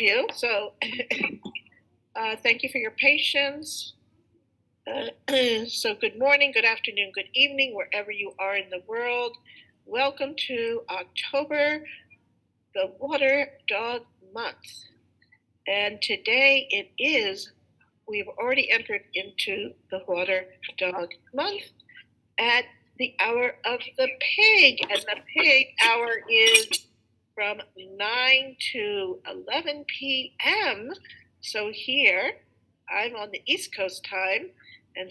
you. So thank you for your patience. So good morning, good afternoon, good evening, wherever you are in the world. Welcome to October, the Water Dog Month. And today we've already entered into the Water Dog Month at the hour of the pig. And the pig hour is from 9 to 11 p.m. So here, I'm on the East Coast time, and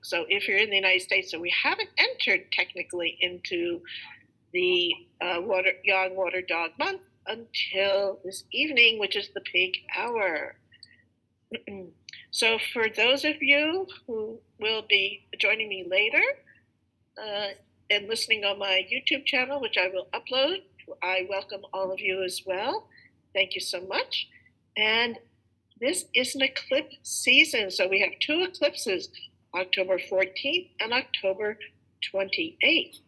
so if you're in the United States, so we haven't entered technically into the Young Water Dog Month until this evening, which is the pig hour. So for those of you who will be joining me later and listening on my YouTube channel, which I will upload, I welcome all of you as well. Thank you so much. And this is an eclipse season. So we have two eclipses, October 14th and October 28th.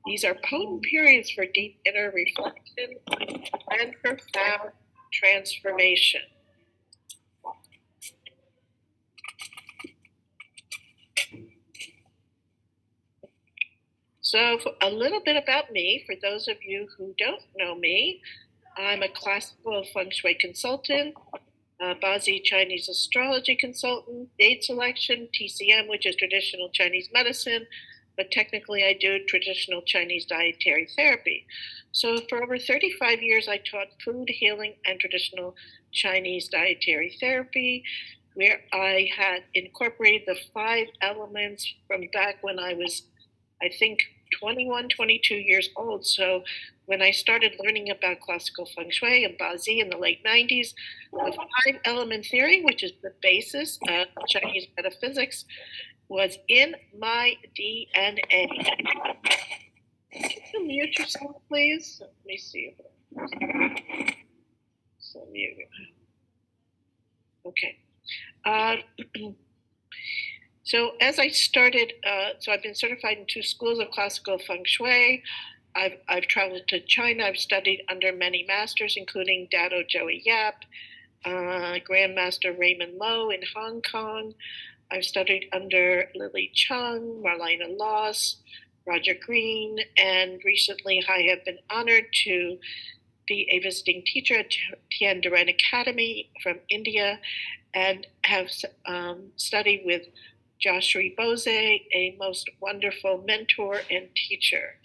These are potent periods for deep inner reflection and profound transformation. So a little bit about me, for those of you who don't know me, I'm a classical Feng Shui consultant, Bazi Chinese astrology consultant, date selection, TCM, which is traditional Chinese medicine, but technically I do traditional Chinese dietary therapy. So for over 35 years, I taught food healing and traditional Chinese dietary therapy, where I had incorporated the 5 elements from back when I was, I think, 21, 22 years old. So when I started learning about classical Feng Shui and Bazi in the late 90s, the 5-element theory, which is the basis of Chinese metaphysics, was in my DNA. Can you mute yourself, please? Let me see. So mute. Okay. So as I started, so I've been certified in 2 schools of classical Feng Shui. I've traveled to China. I've studied under many masters, including Dado Joey Yap, Grandmaster Raymond Lowe in Hong Kong. I've studied under Lily Chung, Marlena Loss, Roger Green, and recently I have been honored to be a visiting teacher at Tian Duran Academy from India, and have studied with Joshua Bose, a most wonderful mentor and teacher.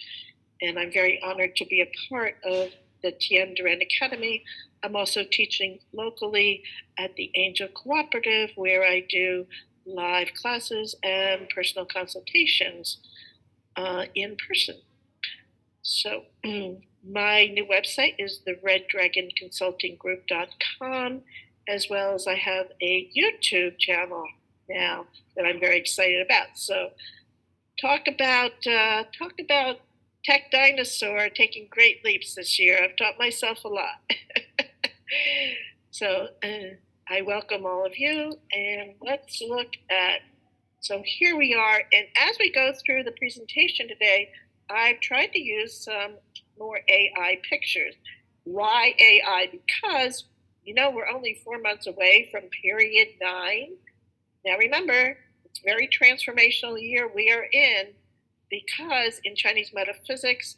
And I'm very honored to be a part of the Tian Duran Academy. I'm also teaching locally at the Angel Cooperative, where I do live classes and personal consultations in person. So my new website is the reddragonconsultinggroup.com, as well as I have a YouTube channel now that I'm very excited about. So talk about tech dinosaur taking great leaps this year. I've taught myself a lot. So I welcome all of you, and let's look at, so here we are, and as we go through the presentation today, I've tried to use some more AI pictures. Why AI? Because, we're only 4 months away from period 9. Now remember, it's a very transformational year we are in, because in Chinese metaphysics,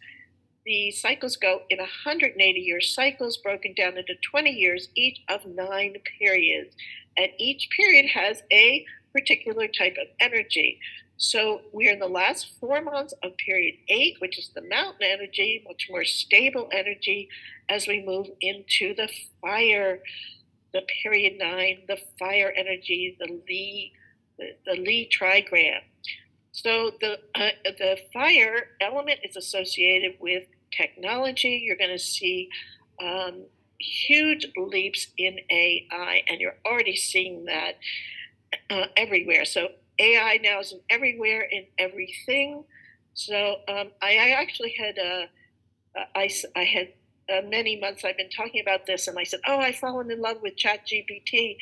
the cycles go in 180-year cycles broken down into 20 years, each of 9 periods. And each period has a particular type of energy. So we're in the last 4 months of period 8, which is the mountain energy, much more stable energy, as we move into the fire, the period 9, the fire energy, the Li trigram. So the fire element is associated with technology. You're going to see huge leaps in AI, and you're already seeing that everywhere. So AI now is everywhere, in everything. So I actually had I had many months I've been talking about this, and I said, I've fallen in love with ChatGPT,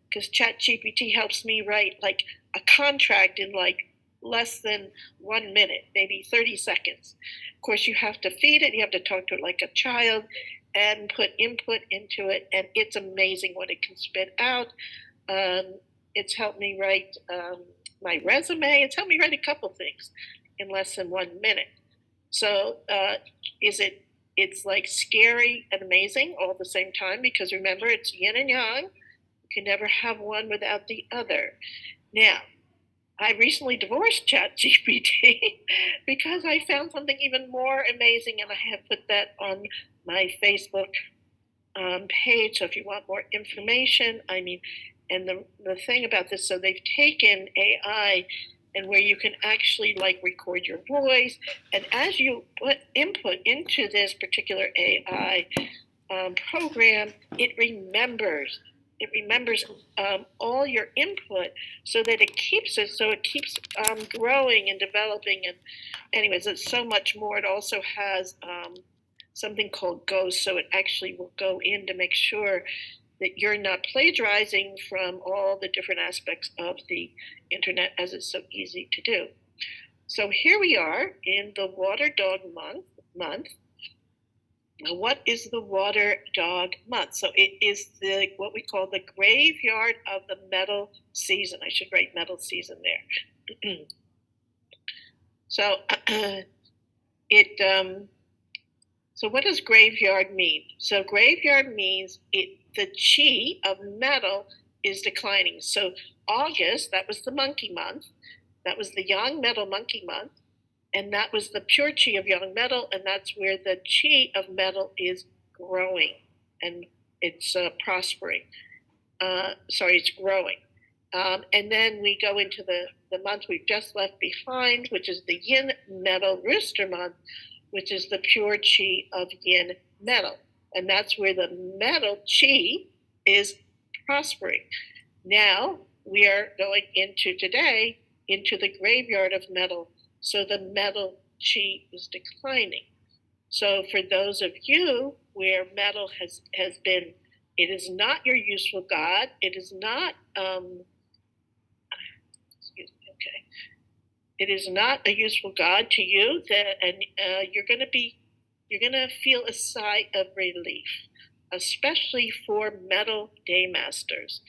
because ChatGPT helps me write like a contract in like less than 1 minute, maybe 30 seconds. Of course, you have to feed it. You have to talk to it like a child. and put input into it, and it's amazing what it can spit out. It's helped me write my resume. It's helped me write a couple things in less than 1 minute. So it's like scary and amazing all at the same time, because remember, it's yin and yang. You can never have one without the other. Now, I recently divorced ChatGPT because I found something even more amazing, and I have put that on my Facebook page. So if you want more information, I mean, and the thing about this, so they've taken AI and where you can actually like record your voice, and as you put input into this particular AI program, it remembers all your input, so that it keeps growing and developing. And anyways, it's so much more. It also has something called Ghost, so it actually will go in to make sure that you're not plagiarizing from all the different aspects of the internet, as it's so easy to do. So here we are in the Water Dog month. Now, what is the Water Dog month? So it is what we call the graveyard of the metal season. I should write metal season there. So so what does graveyard mean? So graveyard means the chi of metal is declining. So August, that was the monkey month. That was the yang metal monkey month. And that was the pure chi of young metal, and that's where the chi of metal is growing, and it's prospering. It's growing. And then we go into the month we've just left behind, which is the yin metal rooster month, which is the pure chi of yin metal. And that's where the metal chi is prospering. Now we are going into today, into the graveyard of metal. So the metal chi is declining. So for those of you where metal has been, it is not your useful God. It is not, it is not a useful God to you. And you're going to feel a sigh of relief, especially for metal day masters.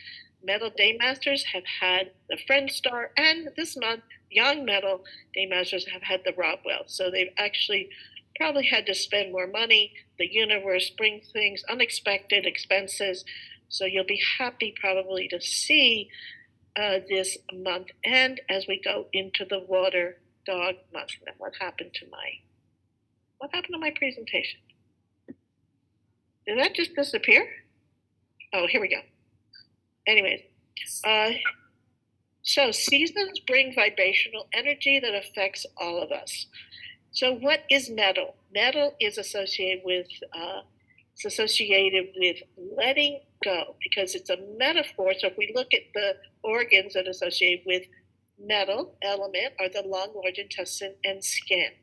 Metal day masters have had the Friend Star, and this month, young metal day masters have had the Rockwell. So they've actually probably had to spend more money. The universe brings things, unexpected expenses. So you'll be happy probably to see this month end as we go into the Water Dog month. Now, what happened to my presentation? Did that just disappear? Oh, here we go. Anyways, so seasons bring vibrational energy that affects all of us. So what is metal? Metal is associated with letting go, because it's a metaphor. So if we look at the organs that are associated with metal element are the lung, large intestine, and skin.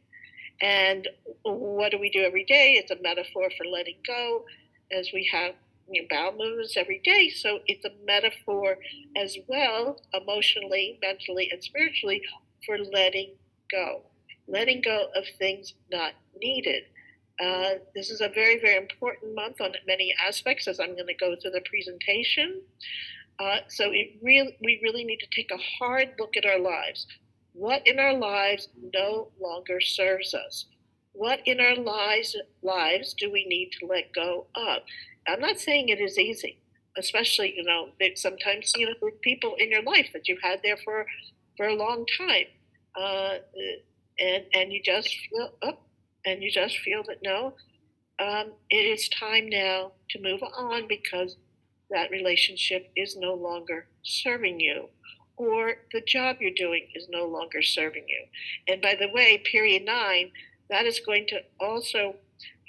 And what do we do every day? It's a metaphor for letting go, as we have bowel movements every day. So it's a metaphor as well, emotionally, mentally, and spiritually, for letting go of things not needed. This is a very, very important month on many aspects, as I'm going to go through the presentation. So we really need to take a hard look at our lives. What in our lives no longer serves us? What in our lives do we need to let go of? I'm not saying it is easy, especially, that sometimes, with people in your life that you've had there for a long time. And you just feel that no, it is time now to move on, because that relationship is no longer serving you, or the job you're doing is no longer serving you. And by the way, period 9, that is going to also,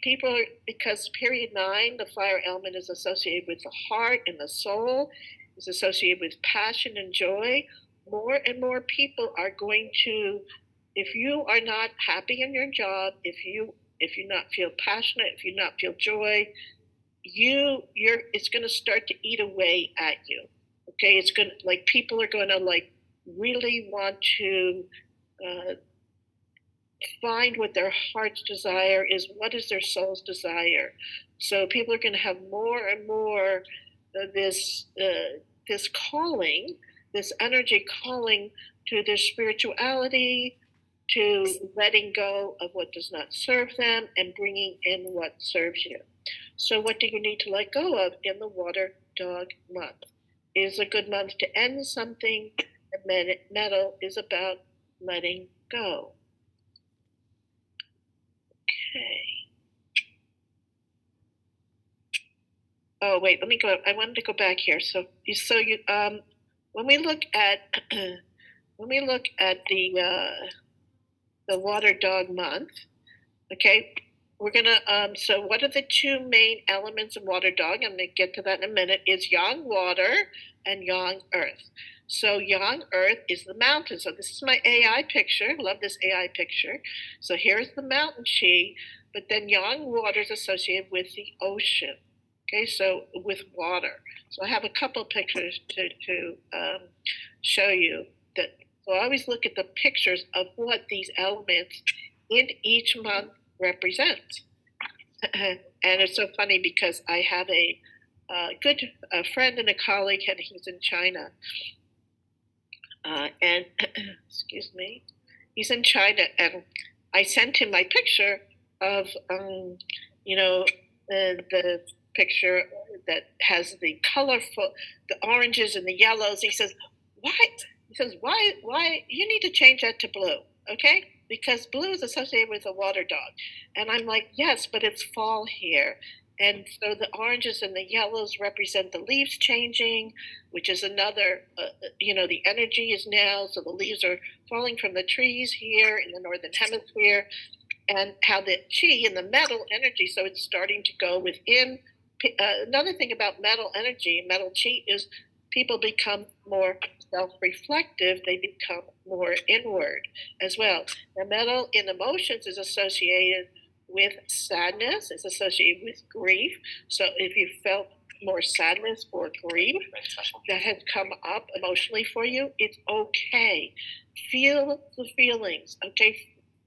because period 9, the fire element is associated with the heart and the soul, is associated with passion and joy. More and more people are going to, if you are not happy in your job, if you not feel passionate, if you not feel joy, it's going to start to eat away at you. Okay, it's going to, people are going to really want to find what their heart's desire is, what is their soul's desire. So people are going to have more and more this calling, this energy calling to their spirituality, to letting go of what does not serve them and bringing in what serves you. So what do you need to let go of in the Water Dog month? It is a good month to end something. The metal is about letting go. Okay. Oh wait, let me go. I wanted to go back here. So you when we look at the Water Dog month, okay, we're gonna so what are the two main elements of Water Dog? I'm gonna get to that in a minute. Is Yang Water and Yang Earth. So Yang Earth is the mountain. So this is my AI picture. Love this AI picture. So here's the mountain chi, but then Yang Water is associated with the ocean. Okay, so with water. So I have a couple pictures to show you that. So I always look at the pictures of what these elements in each month represent. And it's so funny because I have a good friend and a colleague, and he's in China. And excuse me, he's in China, and I sent him my picture of, the picture that has the colorful, the oranges and the yellows. He says, "Why?" He says, "Why? You need to change that to blue, okay? Because blue is associated with a water dog." And I'm like, "Yes, but it's fall here." And so the oranges and the yellows represent the leaves changing, which is another, the energy is now, so the leaves are falling from the trees here in the northern hemisphere, and how the chi and the metal energy, so it's starting to go within. Another thing about metal energy, metal chi, is people become more self-reflective, they become more inward as well. The metal in emotions is associated with sadness, it's associated with grief. So if you felt more sadness or grief that has come up emotionally for you, it's okay. Feel the feelings, okay?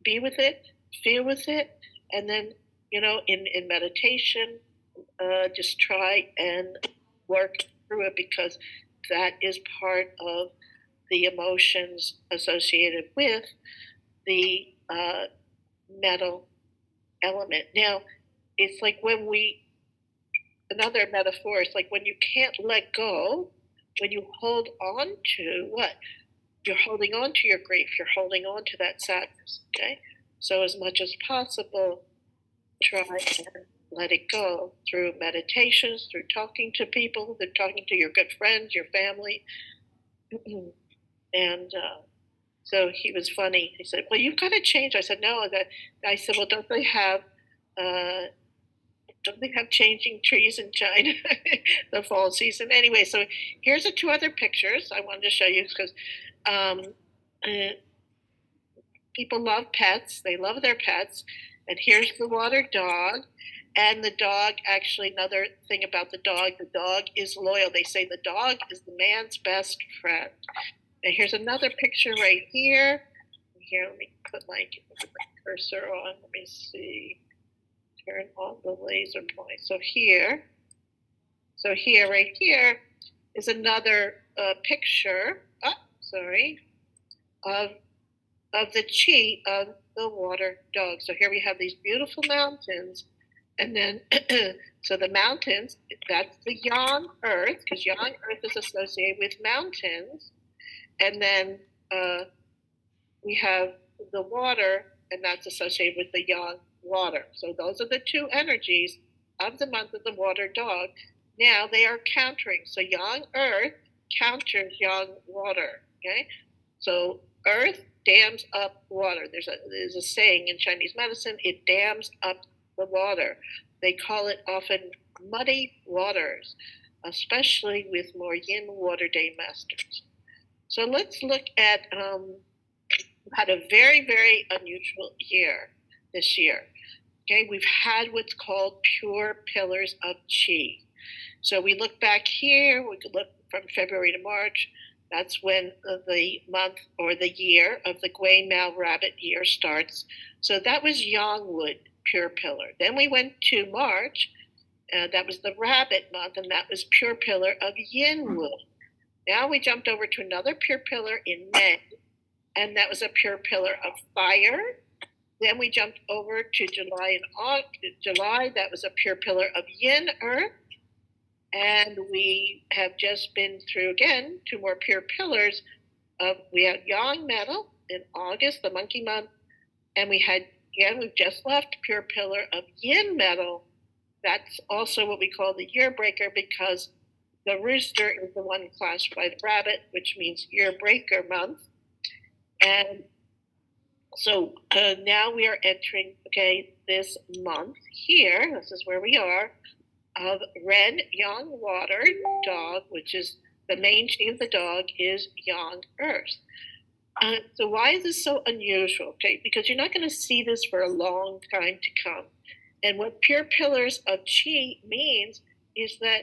Be with it, feel with it, and then, in meditation, just try and work through it, because that is part of the emotions associated with the metal element. Now, it's like another metaphor, it's like when you can't let go, when you hold on to what? You're holding on to your grief, you're holding on to that sadness, okay? So as much as possible, try and let it go through meditations, through talking to people, through talking to your good friends, your family. And so he was funny. He said, "Well, you've got to change." I said, "No." I said, "Well, don't they have changing trees in China the fall season?" Anyway, so here's the two other pictures I wanted to show you, because people love pets. They love their pets. And here's the water dog. And the dog, actually, another thing about the dog is loyal. They say the dog is the man's best friend. And here's another picture right here. Here, let me put my cursor on. Let me see. Turn on the laser point. So right here is another picture. Oh, sorry. Of the chi of the water dog. So here we have these beautiful mountains, and then so the mountains, that's the Yang Earth, because Yang Earth is associated with mountains, and then we have the water, and that's associated with the Yang Water. So those are the two energies of the month of the water dog. Now they are countering. So Yang Earth counters Yang Water. Okay, so Earth dams up water. There's a saying in Chinese medicine, it dams up the water. They call it often muddy waters, especially with more Yin Water Day masters. So let's look at, had a very, very unusual year this year. Okay, we've had what's called pure pillars of Qi. So we look back here, we could look from February to March. That's when the month or the year of the Gui Mao rabbit year starts. So that was Yang Wood, pure pillar. Then we went to March. That was the rabbit month, and that was pure pillar of Yin Wood. Now we jumped over to another pure pillar in May, and that was a pure pillar of fire. Then we jumped over to July and August. July, that was a pure pillar of Yin Earth. And we have just been through, again, 2 more pure pillars. We had Yang Metal in August, the monkey month. And we had, again, we've just left pure pillar of Yin Metal. That's also what we call the year breaker, because the rooster is the one clashed by the rabbit, which means year breaker month. And so now we are entering, this month here. This is where we are, of Ren Yang Water dog, which is the main chi of the dog, is Yang Earth. So why is this so unusual? Because you're not going to see this for a long time to come. And what pure pillars of chi means is that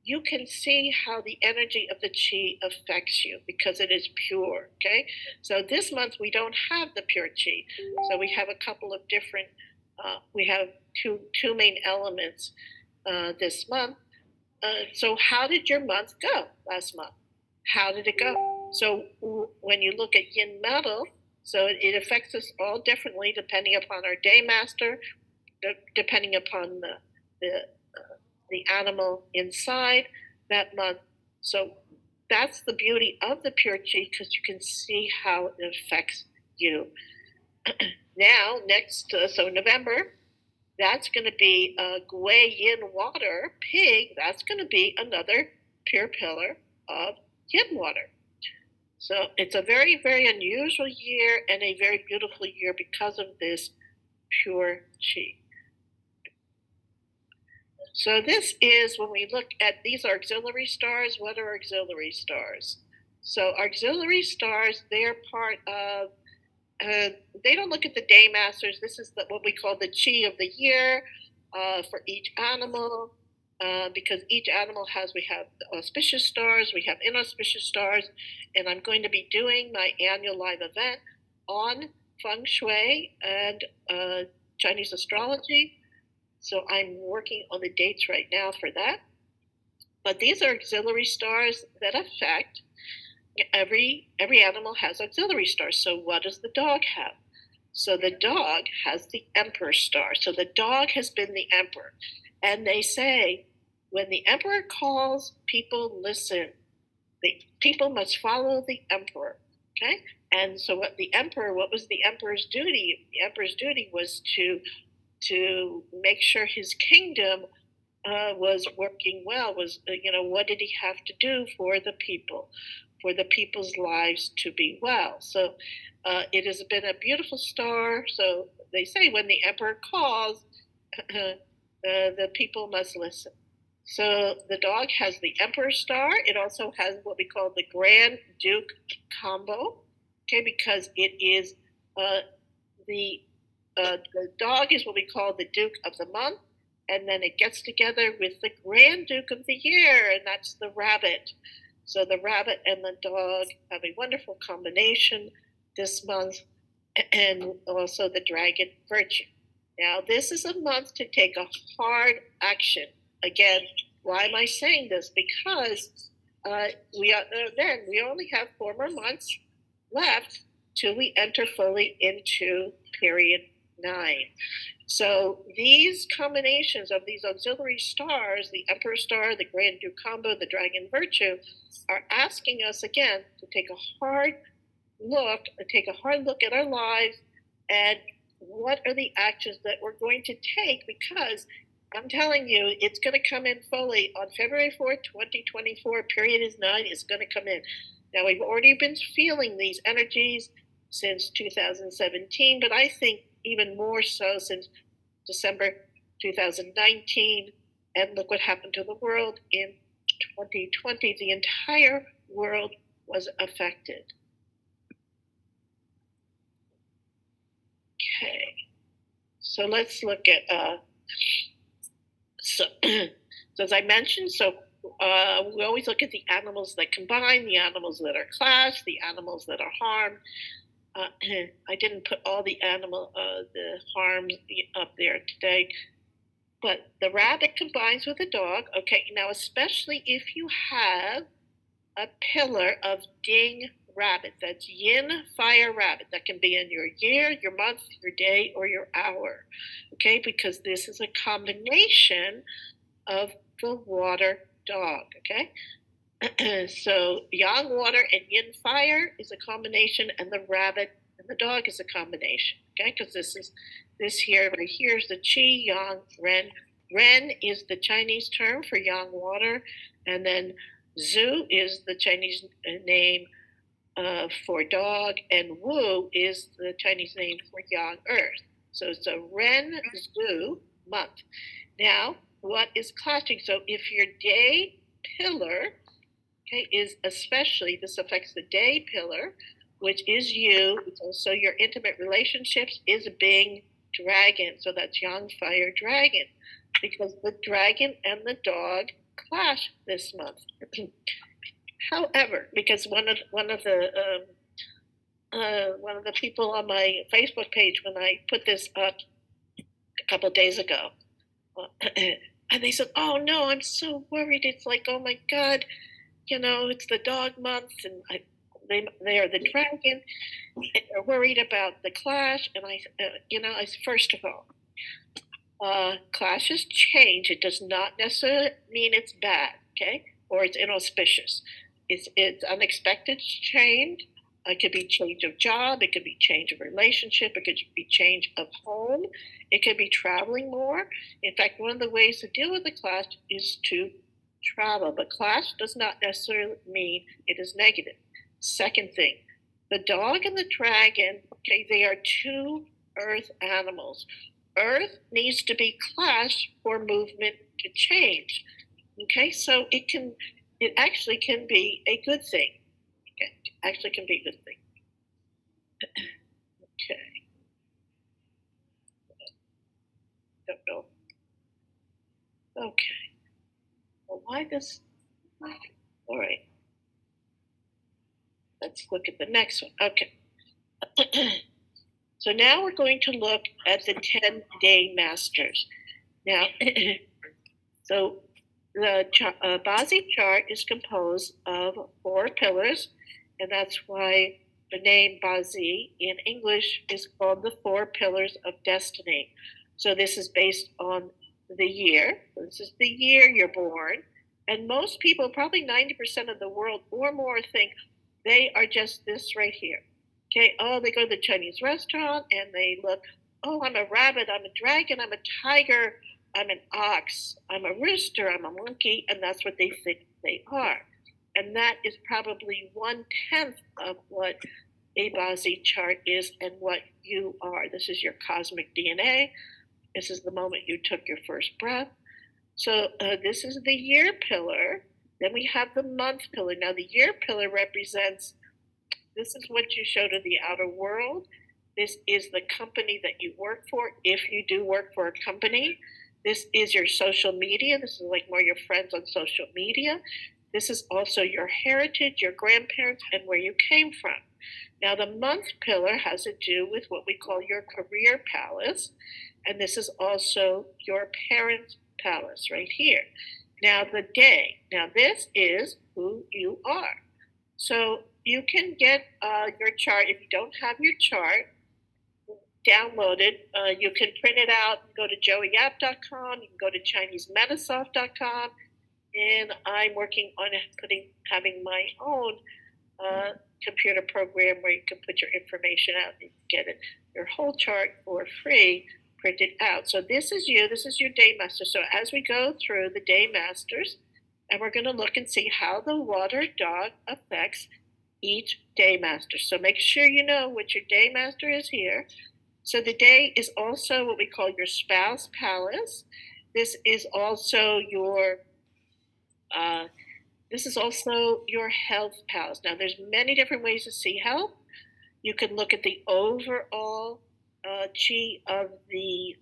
you can see how the energy of the chi affects you because it is pure, So this month we don't have the pure chi. So we have a couple of different, we have two main elements this month. So how did your month go last month? How did it go? So when you look at Yin Metal, so it affects us all differently depending upon our day master, depending upon the animal inside that month. So that's the beauty of the pure chi, because you can see how it affects you. Now, next, so November, that's going to be Gui Yin Water, pig. That's going to be another pure pillar of Yin Water. So it's a very, very unusual year and a very beautiful year because of this pure chi. So this is, when we look at, these are auxiliary stars. What are auxiliary stars? So auxiliary stars, they're part of, they don't look at the day masters. This is what we call the chi of the year for each animal, because each animal we have auspicious stars, we have inauspicious stars, and I'm going to be doing my annual live event on Feng Shui and Chinese astrology. So I'm working on the dates right now for that. But these are auxiliary stars that affect every animal has auxiliary stars. So what does the dog have? So the dog has the emperor star. So the dog has been the emperor. And they say, when the emperor calls, people listen. The people must follow the emperor, And so what was the emperor's duty? The emperor's duty was to make sure his kingdom was working well, what did he have to do for the people, for the people's lives to be well. So it has been a beautiful star. So they say when the emperor calls, the people must listen. So the dog has the emperor star. It also has what we call the Grand Duke combo, because it is the dog is what we call the Duke of the month, and then it gets together with the Grand Duke of the year, and that's the rabbit. So the rabbit and the dog have a wonderful combination this month, and also the dragon virtue. Now, this is a month to take a hard action. Again, why am I saying this? Because we only have 4 more months left till we enter fully into period 9. So these combinations of these auxiliary stars, the Emperor star, the Grand Duke combo, the Dragon virtue, are asking us again to take a hard look at our lives and what are the actions that we're going to take, because I'm telling you, it's going to come in fully on February 4th, 2024. Period is 9 is going to come in. Now, we've already been feeling these energies since 2017, but I think even more so since December 2019. And look what happened to the world in 2020. The entire world was affected. Okay, so let's look at, so as I mentioned, so we always look at the animals that combine, the animals that are clashed, the animals that are harmed. I didn't put all the the harms up there today, but the rabbit combines with the dog. Okay, now especially if you have a pillar of ding rabbit, that's yin fire rabbit, that can be in your year, your month, your day, or your hour. Okay, because this is a combination of the water dog. Okay. So yang water and yin fire is a combination, and the rabbit and the dog is a combination. Okay, because this here right here is the qi yang ren. Ren is the Chinese term for yang water, and then Zhu is the Chinese name for dog, and Wu is the Chinese name for yang earth. So it's a Ren Xu month. Now, what is clashing? So if your day pillar, okay, is especially, this affects the day pillar, which is you. It's also your intimate relationships, is being dragon. So that's yang fire dragon, because the dragon and the dog clash this month. However, because one of the people on my Facebook page, when I put this up a couple of days ago, and they said, "Oh no, I'm so worried." It's like, "Oh my God, it's the dog month, and they are the dragon, and they're worried about the clash." And I first of all, clashes change. It does not necessarily mean it's bad, okay, or it's inauspicious. It's unexpected change. It could be change of job. It could be change of relationship. It could be change of home. It could be traveling more. In fact, one of the ways to deal with the clash is to travel. But clash does not necessarily mean it is negative. Second thing, the dog and the dragon, okay, they are two earth animals. Earth needs to be clashed for movement to change. Okay, so it actually can be a good thing. Okay, it actually can be a good thing. Okay. Don't know. Okay. Well, why this? All right. Let's look at the next one. Okay. So now we're going to look at the 10-day masters. Now, so the Bazi chart is composed of 4 pillars, and that's why the name Bazi in English is called the 4 pillars of destiny. So this is based on the year. This is the year you're born. And most people, probably 90% of the world or more, think they are just this right here. Okay, oh, they go to the Chinese restaurant and they look, oh, I'm a rabbit, I'm a dragon, I'm a tiger, I'm an ox, I'm a rooster, I'm a monkey, and that's what they think they are. And that is probably 1/10 of what a Bazi chart is and what you are. This is your cosmic DNA. This is the moment you took your first breath. So this is the year pillar. Then we have the month pillar. Now the year pillar represents, this is what you show to the outer world. This is the company that you work for, if you do work for a company. This is your social media. This is like more your friends on social media. This is also your heritage, your grandparents, and where you came from. Now the month pillar has to do with what we call your career palace. And this is also your parents' palace right here. Now the day. Now this is who you are. So you can get your chart. If you don't have your chart downloaded, you can print it out. Go to joeyyap.com. You can go to ChineseMetasoft.com. And I'm working on having my own computer program where you can put your information out and get it, your whole chart for free, printed out. So this is you. This is your day master. So as we go through the day masters, and we're going to look and see how the water dog affects each day master. So make sure you know what your day master is here. So the day is also what we call your spouse palace. This is also your health palace. Now there's many different ways to see health. You can look at the overall chi of the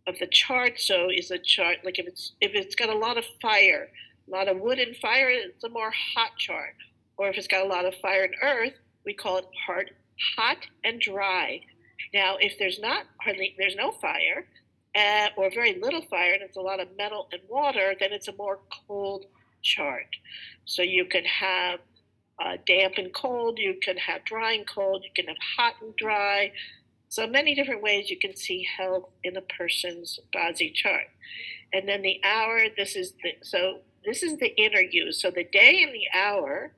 of the chart. So is a chart like if it's got a lot of fire, a lot of wood and fire, it's a more hot chart. Or if it's got a lot of fire and earth, we call it hot and dry. Now, if there's no fire, or very little fire, and it's a lot of metal and water, then it's a more cold chart. So you can have damp and cold, you can have dry and cold, you can have hot and dry. So many different ways you can see health in a person's Bazi chart. And then the hour, this is the inner you. So the day and the hour,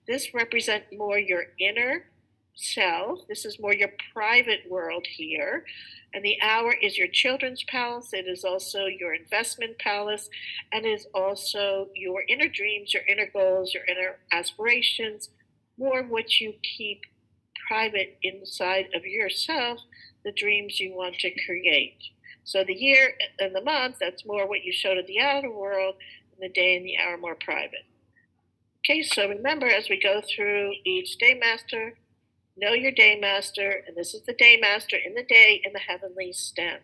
this represent more your inner self. This is more your private world here. And the hour is your children's palace. It is also your investment palace. And it is also your inner dreams, your inner goals, your inner aspirations, more what you keep private inside of yourself, the dreams you want to create. So the year and the month, that's more what you show to the outer world, and the day and the hour more private. Okay, so remember as we go through each day master, know your day master, and this is the day master in the day in the heavenly stem.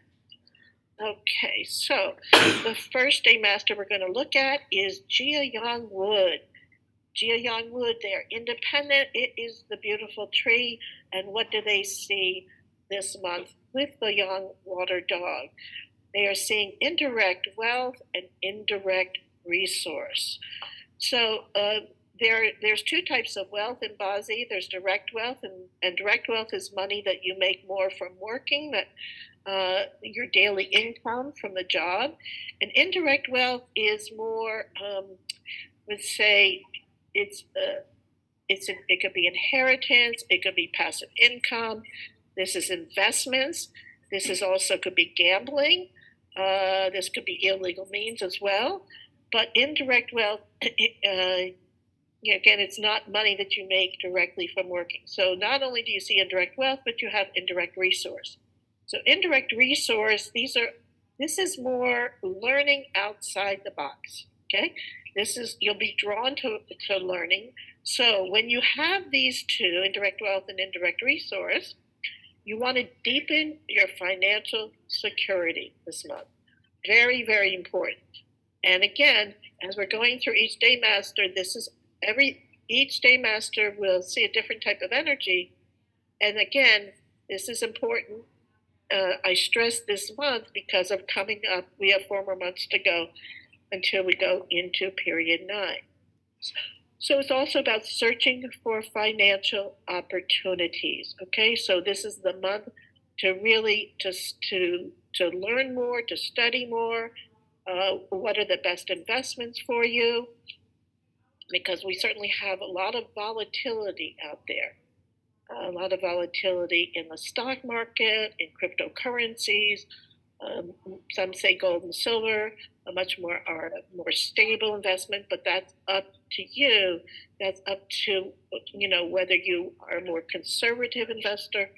Okay, so the first day master we're going to look at is Gia Wood. Gia Wood, they are independent. It is the beautiful tree. And what do they see this month with the young water dog? They are seeing indirect wealth and indirect resource. So there's two types of wealth in Bazi. There's direct wealth, and direct wealth is money that you make more from working, that your daily income from the job. And indirect wealth is more, let's say, it could be inheritance, it could be passive income. This is investments. This is also could be gambling. This could be illegal means as well. But indirect wealth, again, it's not money that you make directly from working. So not only do you see indirect wealth, but you have indirect resource. So indirect resource, this is more learning outside the box. Okay, you'll be drawn to learning. So when you have these two, indirect wealth and indirect resource, you want to deepen your financial security this month. Very, very important. And again, as we're going through each day master, each day master will see a different type of energy. And again, this is important. I stress this month because of coming up, we have 4 more months to go until we go into period 9. So it's also about searching for financial opportunities. Okay, so this is the month to really to learn more, to study more. What are the best investments for you? Because we certainly have a lot of volatility out there. A lot of volatility in the stock market, in cryptocurrencies. Some say gold and silver are a more stable investment, but that's up to you. That's up to whether you are a more conservative investor.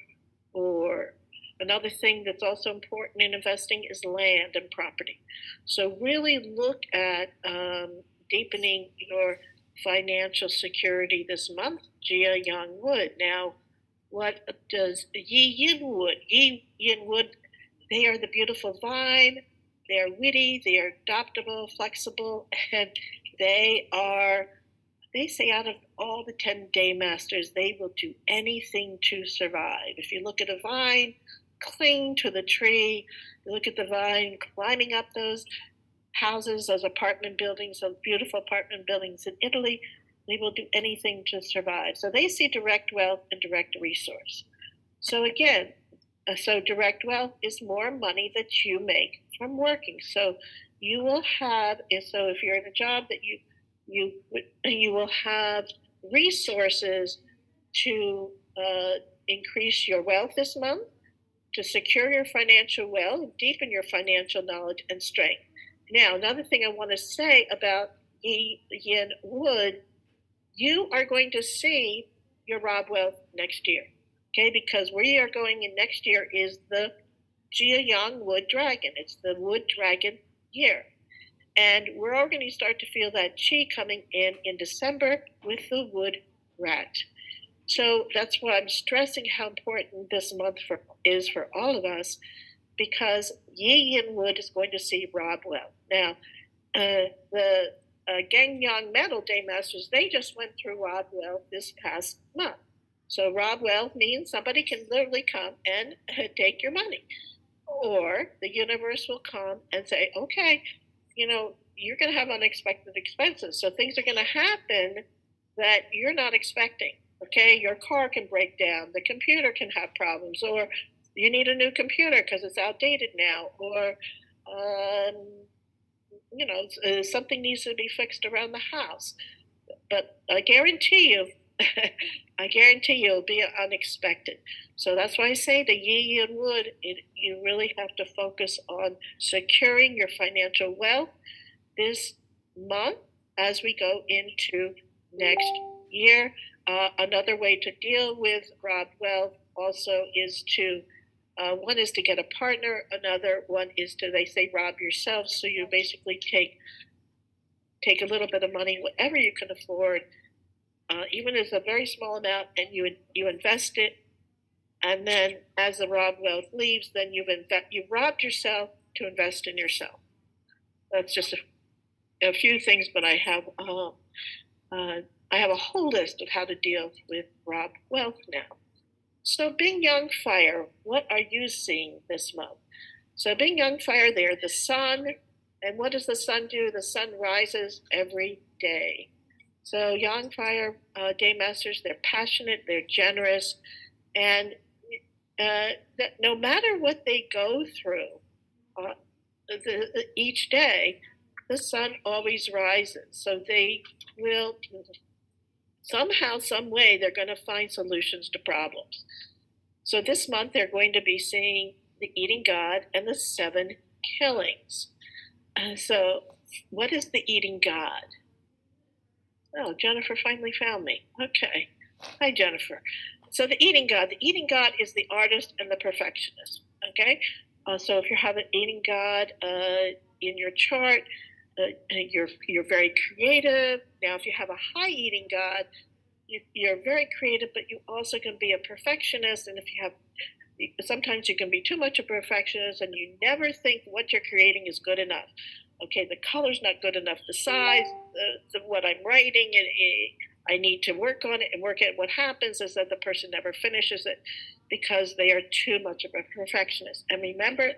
Or another thing that's also important in investing is land and property. So really look at deepening your financial security this month. Gia Wood. Now, what does Yin Wood? Yin Wood, they are the beautiful vine. They're witty, they are adaptable, flexible, and they say out of all the 10 day masters, they will do anything to survive. If you look at a vine, cling to the tree. You look at the vine climbing up those houses, those apartment buildings, those beautiful apartment buildings in Italy. They will do anything to survive. So they see direct wealth and direct resource. So again, direct wealth is more money that you make from working. So you will have, so if you're in a job that you will have resources to increase your wealth this month, to secure your financial wealth, deepen your financial knowledge and strength. Now, another thing I want to say about Yin Wood, you are going to see your Rob wealth next year. Okay, because where you are going in next year is the Gia Wood Dragon. It's the Wood Dragon year. And we're all going to start to feel that chi coming in December with the Wood Rat. So that's why I'm stressing how important this month is for all of us, because Yin Wood is going to see Rob well. Now, the Gang Metal Day Masters, they just went through Rob well this past month. So Rob well means somebody can literally come and take your money. Or the universe will come and say, okay, you're going to have unexpected expenses. So things are going to happen that you're not expecting. Okay, your car can break down, the computer can have problems, or you need a new computer because it's outdated now, or something needs to be fixed around the house. But I guarantee you, it'll be unexpected. So that's why I say the Yin Wood, you really have to focus on securing your financial wealth this month as we go into next year. Another way to deal with robbed wealth also is to one is to get a partner. Another one is to, they say, rob yourself. So you basically take a little bit of money, whatever you can afford, even if it's a very small amount, and you invest it. And then as the robbed wealth leaves, then you've robbed yourself to invest in yourself. That's just a few things, but I have a whole list of how to deal with robbed wealth now. So Bing Yang Fire, what are you seeing this month? So Bing Yang Fire there, the sun, and what does the sun do? The sun rises every day. So Yang Fire Day Masters, they're passionate, they're generous, and that no matter what they go through each day, the sun always rises. So they will somehow, some way, they're going to find solutions to problems. So this month they're going to be seeing the Eating God and the 7 killings. So what is the Eating God? Oh, Jennifer finally found me. Okay. Hi, Jennifer. So the Eating God is the artist and the perfectionist. Okay. So if you have an Eating God in your chart, you're very creative. Now, if you have a high Eating God, you're very creative, but you also can be a perfectionist. And if you have, sometimes you can be too much a perfectionist, and you never think what you're creating is good enough. Okay, the color's not good enough, the size, what I'm writing, and I need to work on it and work it. What happens is that the person never finishes it because they are too much of a perfectionist. And remember,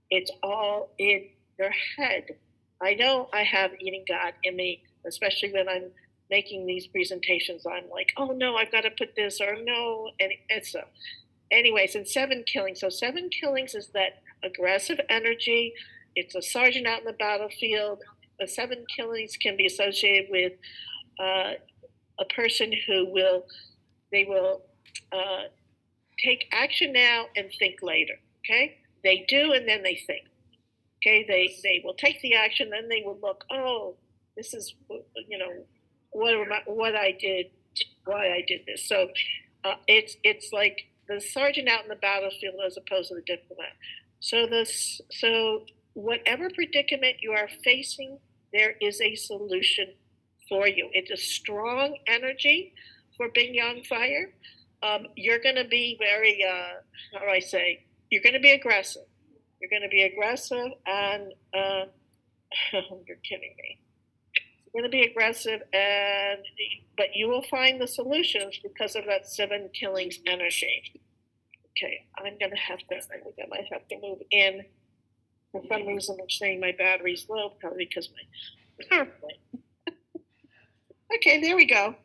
it's all in their head. I know I have Eating God in me, especially when I'm making these presentations. I'm like, oh no, I've got to put this, or no, and it's anyways. And 7 killings. So 7 killings is that aggressive energy. It's a sergeant out in the battlefield. The 7 killings can be associated with a person who will take action now and think later. Okay, they do, and then they think. Okay, they will take the action, then they will look. Oh, this is what I did, why I did this. So it's like the sergeant out in the battlefield as opposed to the diplomat. So whatever predicament you are facing, there is a solution for you. It's a strong energy for Bing Yang Fire. You're going to be very, how do I say? You're going to be aggressive. You're going to be aggressive, and you're kidding me. You're going to be aggressive, but you will find the solutions because of that 7 killings energy. Okay, I think I might have to move in. For some reason, I'm saying my battery's low, probably because my power point. Okay, there we go.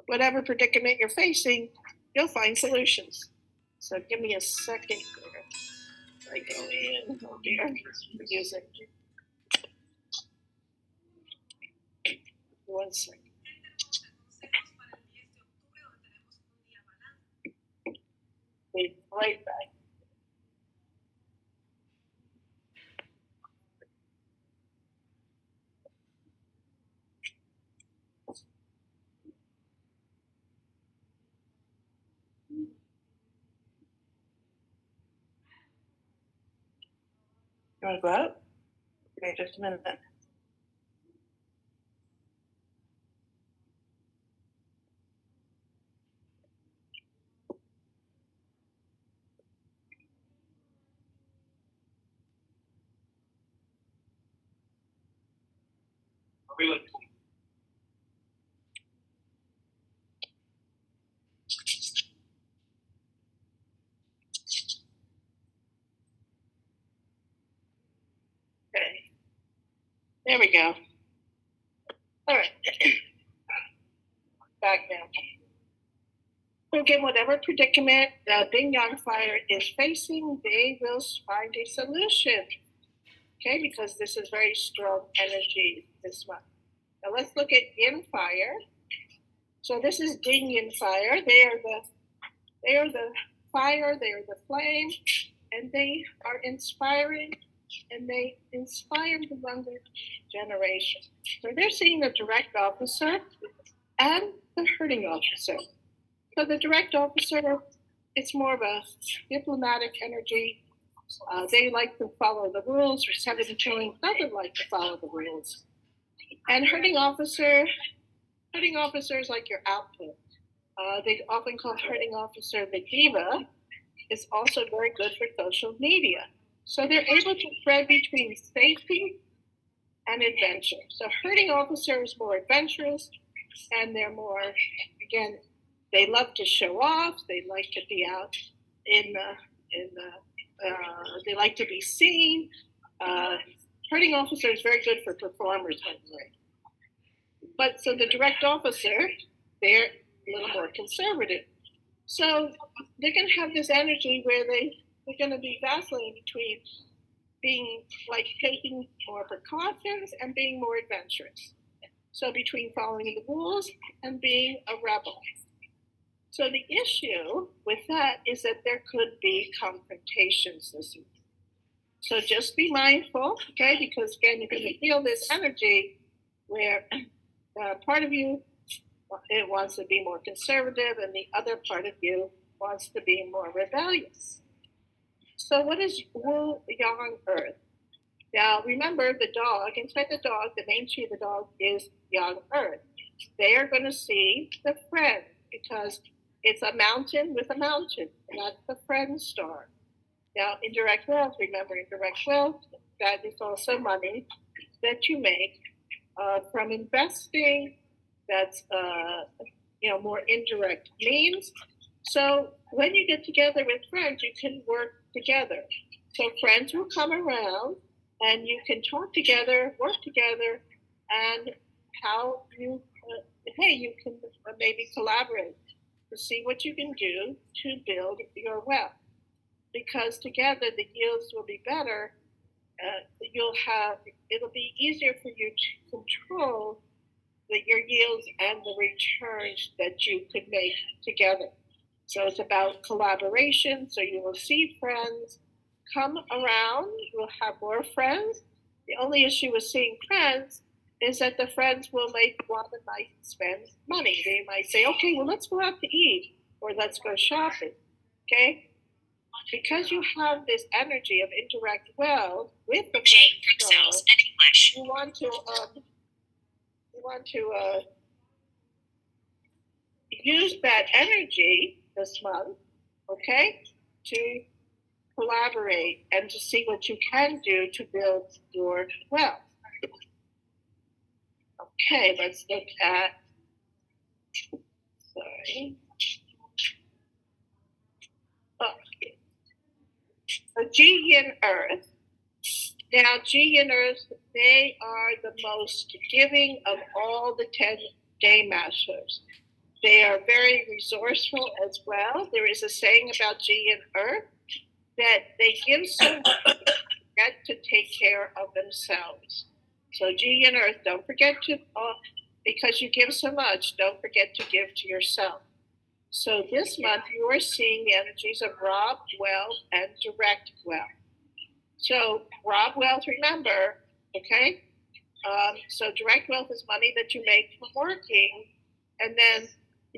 Whatever predicament you're facing, you'll find solutions. So give me a second here. I go in. Oh dear, music. 1 second. Be right back. You want to go out? Okay, just a minute then. Okay. There we go. All right. Back now. So again, whatever predicament the Yin Yang fire is facing, they will find a solution. Okay, because this is very strong energy this one. Now let's look at Yin fire. So this is Yin Yin fire. They are the fire, they are the flame, and they are inspiring, and they inspire the younger generation. So they're seeing the direct officer and the hurting officer. So the direct officer, it's more of a diplomatic energy. They like to follow the rules. Receptive showing doesn't like to follow the rules. And hurting officers like your output. They often call hurting officer the diva. Is also very good for social media. So they're able to thread between safety and adventure. So hurting officer is more adventurous, and they're more, again, they love to show off. They like to be out they like to be seen. Hurting officer is very good for performers, by the way. But so the direct officer, they're a little more conservative. So they're going to have this energy where they're going to be vacillating between being like taking more precautions and being more adventurous. So between following the rules and being a rebel. So the issue with that is that there could be confrontations this week. So just be mindful, okay? Because again, you're going to feel this energy where part of you it wants to be more conservative, and the other part of you wants to be more rebellious. So what is Wu Yang Earth? Now remember the dog, inside the dog, the main tree of the dog is Yang Earth. They are going to see the friend because it's a mountain with a mountain, and that's the friend star. Now in direct wealth, remember in direct wealth, that is also money that you make from investing. That's more indirect means. So when you get together with friends, you can work together. So friends will come around, and you can talk together, work together, and how you you can maybe collaborate to see what you can do to build your wealth. Because together the yields will be better. It'll be easier for you to control your yields and the returns that you could make together. So it's about collaboration. So you will see friends come around. You will have more friends. The only issue with seeing friends is that the friends will might spend money. They might say, okay, well, let's go out to eat or let's go shopping. Okay? Because you have this energy of indirect wealth with the friends, you want to use that energy this month, okay, to collaborate and to see what you can do to build your wealth. Okay, let's look at, Yin Earth. Now, Yin Earth, they are the most giving of all the 10 game masters. They are very resourceful as well. There is a saying about Yin Earth that they give so much get to take care of themselves. So Yin Earth, don't forget to, because you give so much, don't forget to give to yourself. So this month you are seeing the energies of Rob wealth and direct wealth. So Rob wealth, remember, okay? So direct wealth is money that you make from working, and then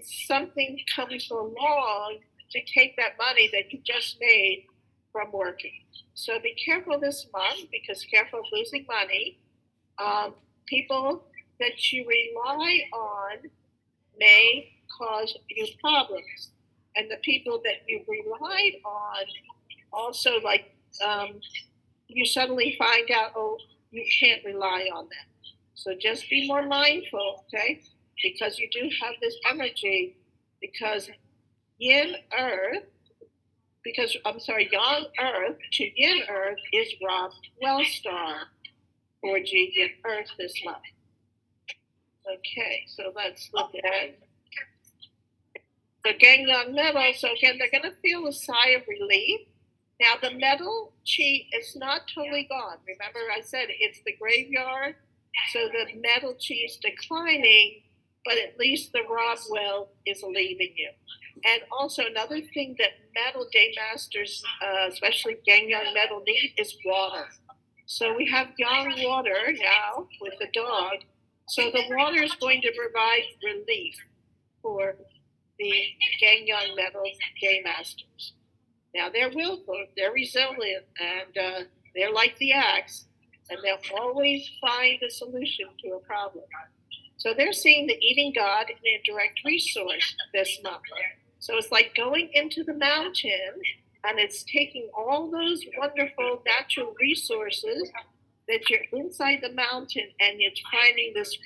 something comes along to take that money that you just made from working. So be careful this month, because careful of losing money. People that you rely on may cause you problems. And the people that you relied on also, like, you suddenly find out, oh, you can't rely on them. So just be more mindful, okay? Because you do have this energy, because Yin Earth, Yang Earth to Yin Earth is Rob Well Star for G Yin Earth this month. Okay, so let's look at the Gangyang metal. So again, they're going to feel a sigh of relief. Now the metal chi is not totally gone. Remember I said it's the graveyard, so the metal chi is declining, but at least the Rob Well is leaving you. And also another thing that metal day masters, especially Gangyang metal, need is water. So we have yang water now with the dog. So the water is going to provide relief for the Gangyang metal day masters. Now they're willful, they're resilient, and they're like the axe, and they'll always find a solution to a problem. So they're seeing the eating God in a direct resource this month. So it's like going into the mountain, and it's taking all those wonderful natural resources that you're inside the mountain, and it's finding this,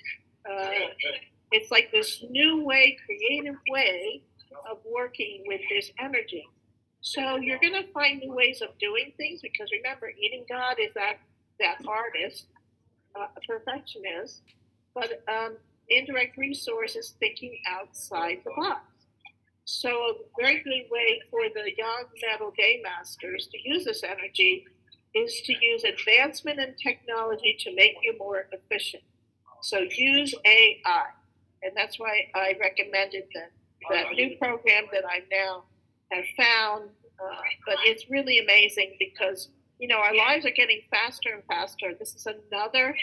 it's like this new way, creative way of working with this energy. So you're going to find new ways of doing things, because remember, eating God is that artist, a perfectionist, but indirect resource is thinking outside the box. So a very good way for the young metal day masters to use this energy is to use advancement in technology to make you more efficient. So use AI, and that's why I recommended that new program that I now have found. But it's really amazing because our lives are getting faster and faster. This is another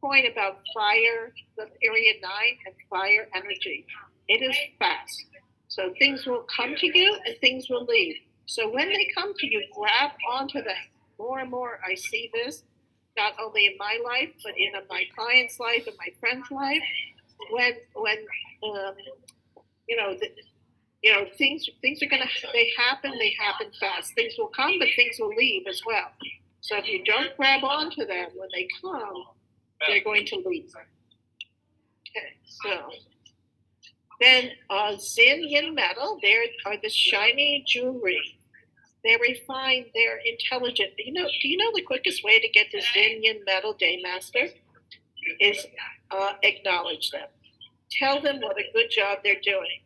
point about fire, the period 9 and fire energy. It is fast. So things will come to you and things will leave. So when they come to you, grab onto them. More and more, I see this, not only in my life, but in my client's life and my friend's life. When things are they happen fast. Things will come, but things will leave as well. So if you don't grab onto them when they come, they're going to leave. Okay, so then Yin metal, there are the shiny jewelry. They're refined, they're intelligent. Do you know the quickest way to get the Yin metal day master is acknowledge them. Tell them what a good job they're doing.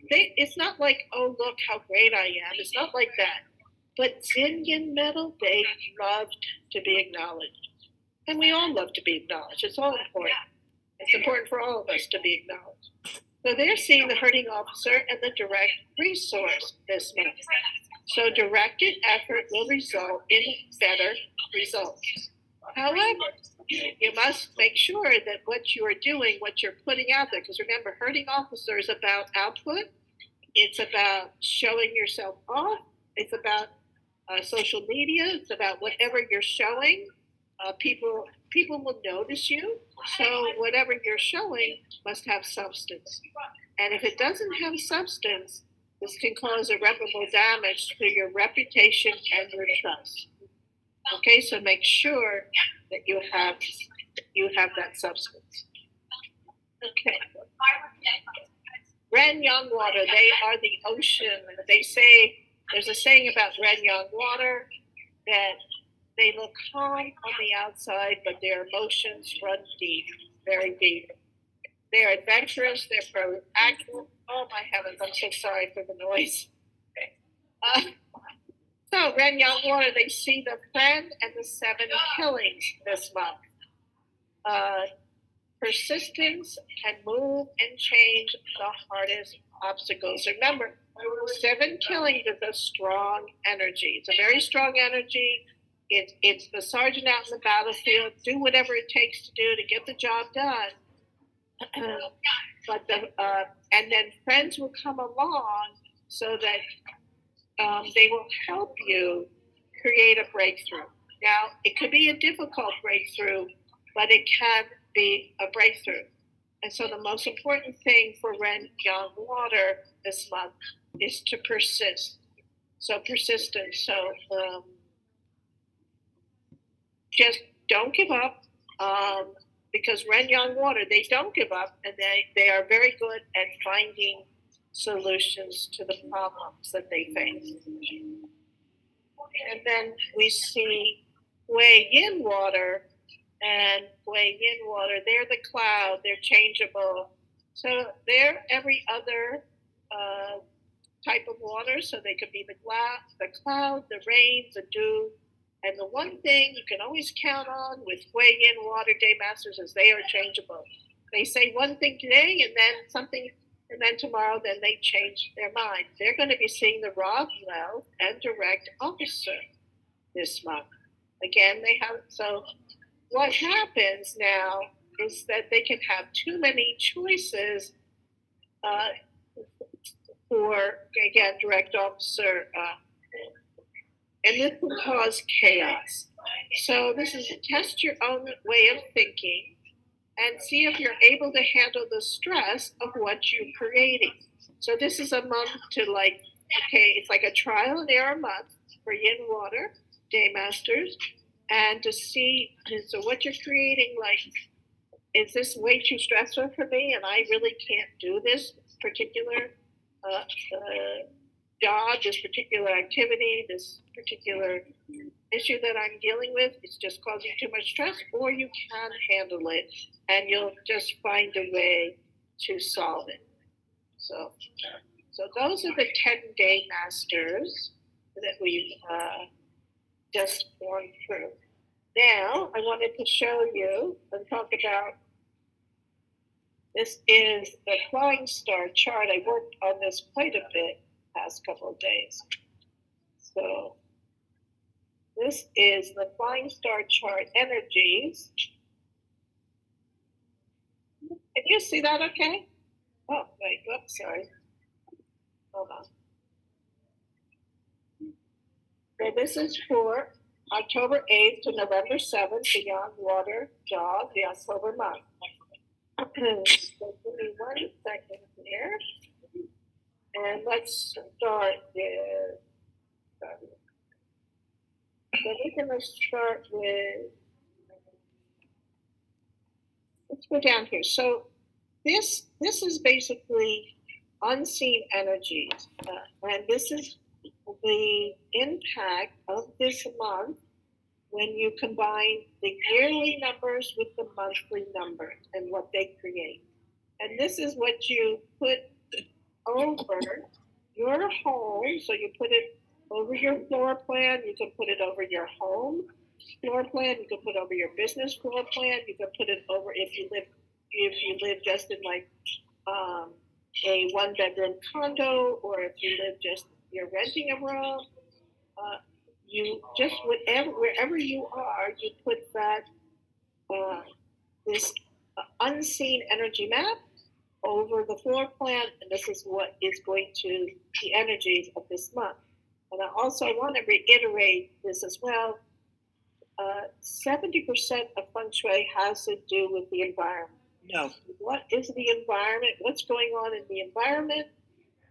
It's not like, oh, look how great I am. It's not like that. But Yin metal, they loved to be acknowledged. And we all love to be acknowledged. It's all important. It's important for all of us to be acknowledged. So they're seeing the herding officer and the direct resource this month. So directed effort will result in better results. However, you must make sure that what you are doing, what you're putting out there, because remember, herding officer is about output. It's about showing yourself off. It's about social media. It's about whatever you're showing. People will notice you. So whatever you're showing must have substance. And if it doesn't have substance, this can cause irreparable damage to your reputation and your trust. Okay, so make sure that you have that substance. Okay. Ren Yang water, they are the ocean. They say, there's a saying about Ren Yang water that they look calm on the outside, but their emotions run deep, very deep. They're adventurous, they're proactive. Oh my heavens, I'm so sorry for the noise. So Ren Yang water, they see the friend and the 7 killings this month. Persistence can move and change the hardest obstacles. Remember, 7 killings is a strong energy. It's a very strong energy. It's the sergeant out in the battlefield. Do whatever it takes to do to get the job done. And then friends will come along so that they will help you create a breakthrough. Now, it could be a difficult breakthrough, but it can be a breakthrough. And so the most important thing for Ren Yang water this month is to persist. So persistence. So just don't give up. because Ren Yang water, they don't give up, and they are very good at finding solutions to the problems that they face. And then we see Wei Yin water, and Wei Yin water, they're the cloud, they're changeable. So they're every other type of water, so they could be the cloud, the rain, the dew. And the one thing you can always count on with Wei Yin water day masters is they are changeable. They say one thing today and then something, and then tomorrow, then they change their mind. They're going to be seeing the raw well and direct officer this month. Again, they have, so what happens now is that they can have too many choices for, again, direct officer, and this will cause chaos. So this is test your own way of thinking and see if you're able to handle the stress of what you're creating. So this is a month to like, okay, it's like a trial and error month for Yin Water Day Masters, and to see, so what you're creating, like, is this way too stressful for me and I really can't do this particular job, this particular activity, this particular issue that I'm dealing with, it's just causing too much stress, or you can handle it and you'll just find a way to solve it. So those are the 10-day masters that we've just gone through. Now, I wanted to show you and talk about, this is the Flying Star chart. I worked on this quite a bit the past couple of days. So this is the Flying Star chart energies. Can you see that okay? Oh, wait, oops, sorry. Hold on. So this is for October 8th to November 7th, Beyond Water Jaw, the October month. So give me 1 second here. And let's start with, so we're going to start with, let's go down here. So this is basically unseen energies. And this is the impact of this month when you combine the yearly numbers with the monthly numbers and what they create. And this is what you put over your home. So you put it over your floor plan, you can put it over your home floor plan, you can put it over your business floor plan, you can put it over if you live just in like a 1-bedroom condo, or if you live just, you're renting a room, you just, wherever you are, you put that this unseen energy map over the floor plan, and this is what is going to the energies of this month. And I also want to reiterate this as well. 70% of Feng Shui has to do with the environment. No. What is the environment? What's going on in the environment?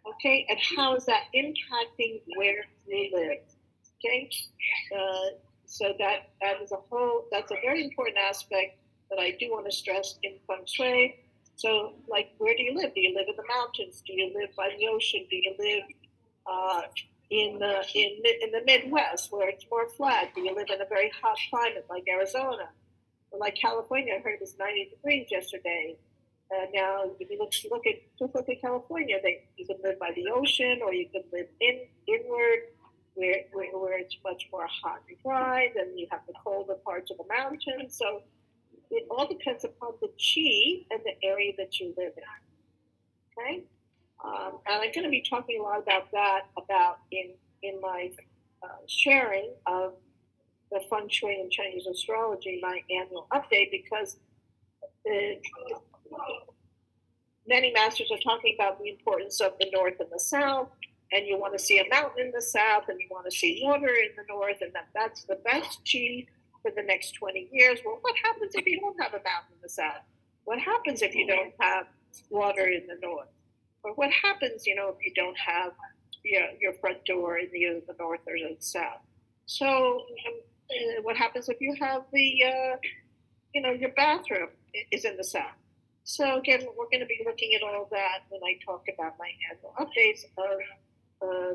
Okay, and how is that impacting where we live? Okay, so that is that's a very important aspect that I do want to stress in Feng Shui. So, like, where do you live? Do you live in the mountains? Do you live by the ocean? Do you live in the Midwest where it's more flat? Do you live in a very hot climate like Arizona? Or like California, I heard it was 90 degrees yesterday. Now, if you look at California, you can live by the ocean, or you can live inward, where it's much more hot and dry. Then you have the colder parts of the mountains. So it all depends upon the chi and the area that you live in. Okay, and I'm going to be talking a lot about that in my sharing of the Feng Shui and Chinese astrology, my annual update, because many masters are talking about the importance of the north and the south, and you want to see a mountain in the south, and you want to see water in the north, and that's the best chi for the next 20 years. Well, what happens if you don't have a mountain in the south? What happens if you don't have water in the north? Or what happens, if you don't have your front door in either the north or the south? So what happens if you have the, your bathroom is in the south. So again, we're going to be looking at all that when I talk about my annual updates of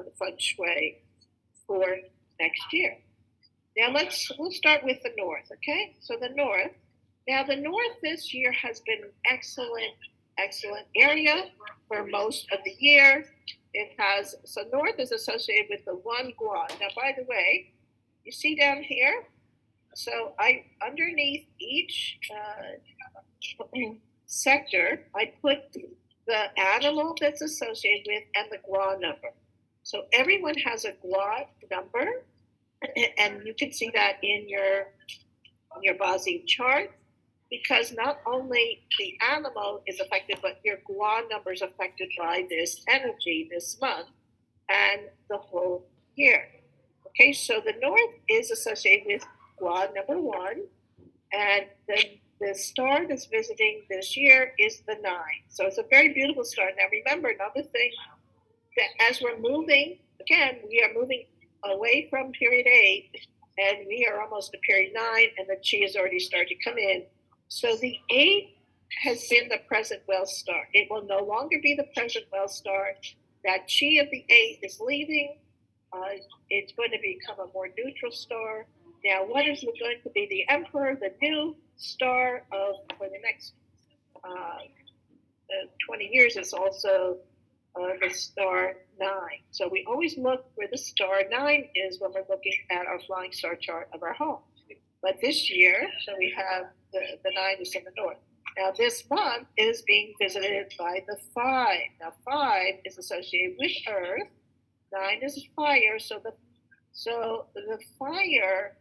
the Feng Shui for next year. Now we'll start with the north, okay? So the north. Now the north this year has been excellent area for most of the year. So north is associated with the one guan. Now, by the way, you see down here, so underneath each sector, I put the animal that's associated with and the gua number. So everyone has a gua number, and you can see that in your Bazi chart, because not only the animal is affected, but your gua number is affected by this energy this month and the whole year. Okay, so the north is associated with gua number 1, and the star that's visiting this year is the 9. So it's a very beautiful star. Now remember, another thing, that as we're moving, again, we are moving away from period 8, and we are almost to period 9, and the chi has already started to come in. So the 8 has been the present well star. It will no longer be the present well star. That chi of the 8 is leaving. It's going to become a more neutral star. Now, what is going to be the emperor, the new star for the next 20 years is also the star 9. So we always look where the star 9 is when we're looking at our flying star chart of our home. But this year, so we have the 9 is in the north. Now this month is being visited by the 5. Now 5 is associated with earth. 9 is fire, so the fire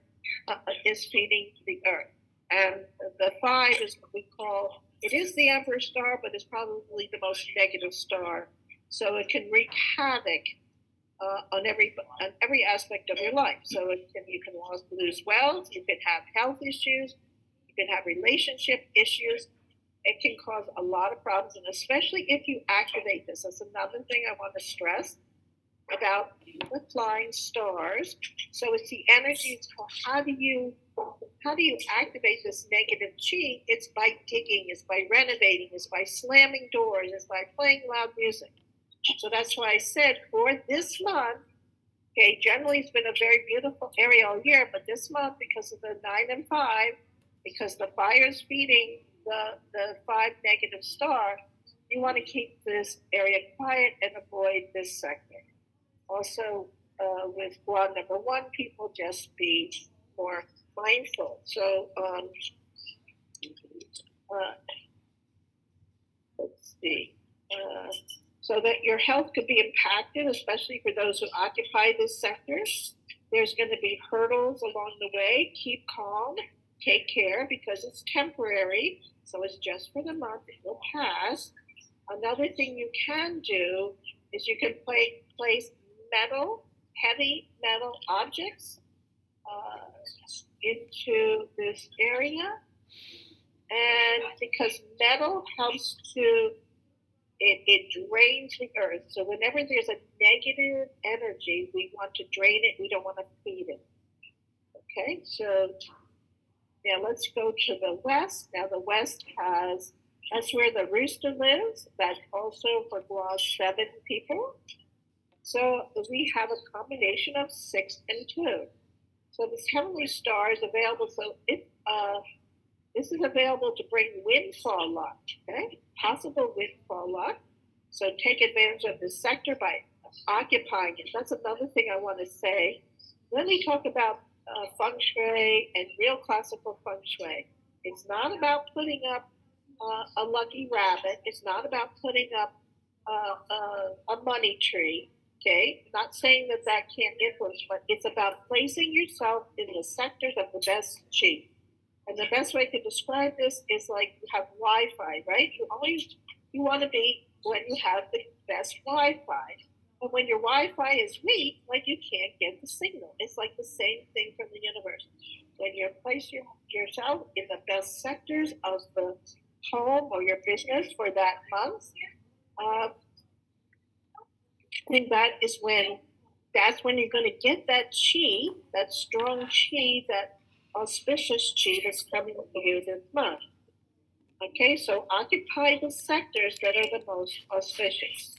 is feeding the earth. And the 5 is what we call, it is the emperor star, but it's probably the most negative star. So it can wreak havoc on every aspect of your life. So you can lose wealth, you can have health issues, you can have relationship issues. It can cause a lot of problems, and especially if you activate this. That's another thing I want to stress about the flying stars. So it's the energies. How do you activate this negative chi? It's by digging, it's by renovating, it's by slamming doors, it's by playing loud music. So that's why I said for this month, okay, generally it's been a very beautiful area all year, but this month, because of the 9 and 5, because the fire is feeding the 5 negative star, you want to keep this area quiet and avoid this sector. Also, with gua number 1, people just be more mindful. So let's see. So that your health could be impacted, especially for those who occupy this sector. There's going to be hurdles along the way. Keep calm, take care, because it's temporary. So it's just for the month. It will pass. Another thing you can do is you can place heavy metal objects into this area. And because metal helps to it drains the earth. So whenever there's a negative energy, we want to drain it. We don't want to feed it. Okay, so now let's go to the west. Now the west that's where the rooster lives. That's also for Gua 7 people. So we have a combination of 6 and 2. So this heavenly star is available. So this is available to bring windfall luck, okay? Possible windfall luck. So take advantage of this sector by occupying it. That's another thing I want to say. When we talk about Feng Shui and real classical Feng Shui, it's not about putting up a lucky rabbit. It's not about putting up a money tree, okay? Not saying that can't influence, but it's about placing yourself in the sectors of the best chi. And the best way to describe this is like you have Wi-Fi, right? You want to be when you have the best Wi-Fi. But when your Wi-Fi is weak, like you can't get the signal. It's like the same thing from the universe. When you place yourself in the best sectors of the home or your business for that month, I think that's when you're going to get that chi, that strong chi, that auspicious chi that's coming to you this month. Okay, so occupy the sectors that are the most auspicious.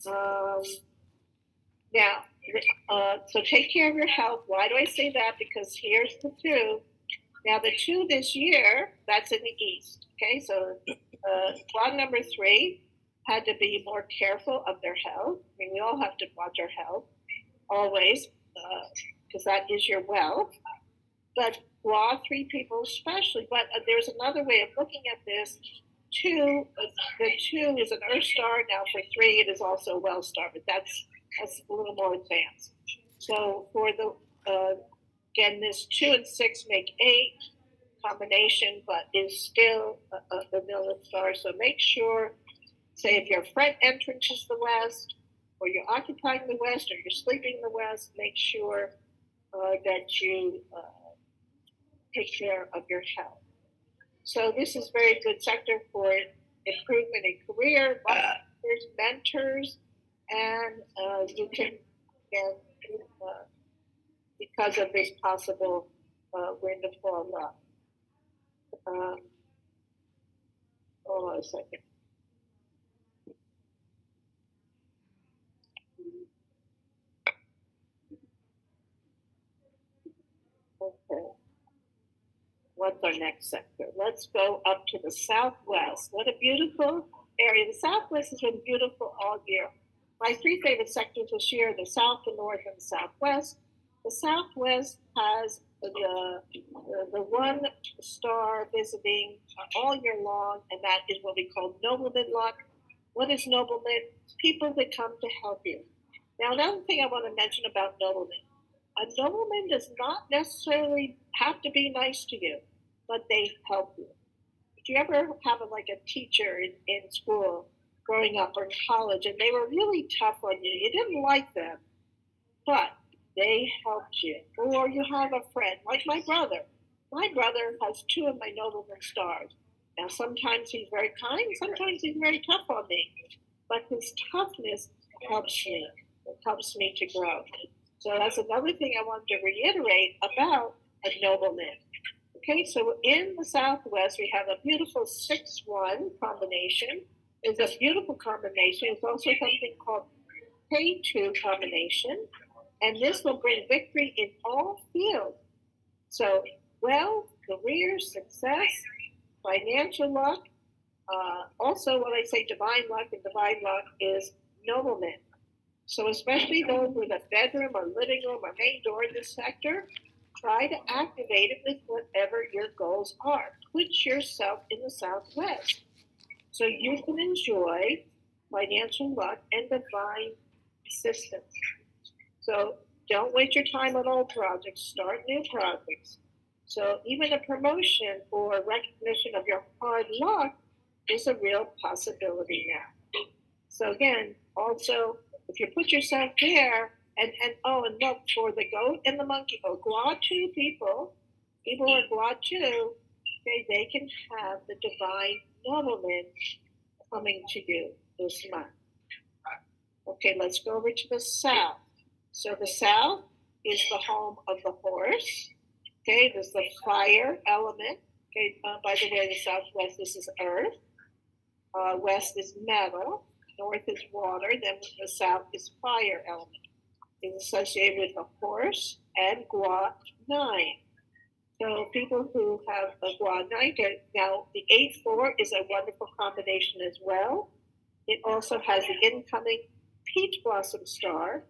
Um, Now, so take care of your health. Why do I say that? Because here's the two. Now, the two this year, that's in the east. Okay, so squad number three had to be more careful of their health. I mean, we all have to watch our health always, because that is your wealth. But squad three people especially. But there's another way of looking at this. Two, the two is an Earth star. Now, for three, it is also a well star, but that's a little more advanced. So for the again, this 2 and 6 make 8 combination, but is still a vanilla star. So make sure, say, if your front entrance is the west, or you're occupying the west, or you're sleeping in the west, make sure that you take care of your health. So this is very good sector for improvement in career, mentors, and you can get because of this possible windfall luck. Hold on a second. Okay. What's our next sector? Let's go up to the southwest. What a beautiful area. The southwest has been beautiful all year. My three favorite sectors this year are the south, the north, and the southwest. The southwest has the one star visiting all year long, and that is what we call nobleman luck. What is nobleman? People that come to help you. Now, another thing I want to mention about noblemen. A nobleman does not necessarily have to be nice to you, but they help you. Did you ever have like a teacher in school growing up or in college and they were really tough on you? You didn't like them, but they helped you. Or you have a friend, like my brother. My brother has two of my nobleman stars. Now, sometimes he's very kind, sometimes he's very tough on me, but his toughness helps me. It helps me to grow. So that's another thing I wanted to reiterate about a nobleman. Okay, so in the Southwest, we have a beautiful 6-1 combination. It's a beautiful combination. It's also something called K2 combination, and this will bring victory in all fields. So, wealth, career, success, financial luck. Also, when I say divine luck, and divine luck is noblemen. So, especially those with a bedroom or living room or main door in this sector, try to activate it with whatever your goals are. Put yourself in the Southwest so you can enjoy financial luck and divine assistance. So don't waste your time on old projects, start new projects. So even a promotion or recognition of your hard luck is a real possibility now. So again, also, if you put yourself there, and look for the goat and the monkey, Guatu people who are Guatu, okay, they can have the divine nobleman coming to you this month. Okay, let's go over to the south. So the south is the home of the horse. Okay, there's the fire element. Okay, by the way, the southwest, this is earth. West is metal. North is water. Then the south is fire element. It's associated with the horse and Gua 9. So people who have a Gua 9, now the 8-4 is a wonderful combination as well. It also has the incoming peach blossom star,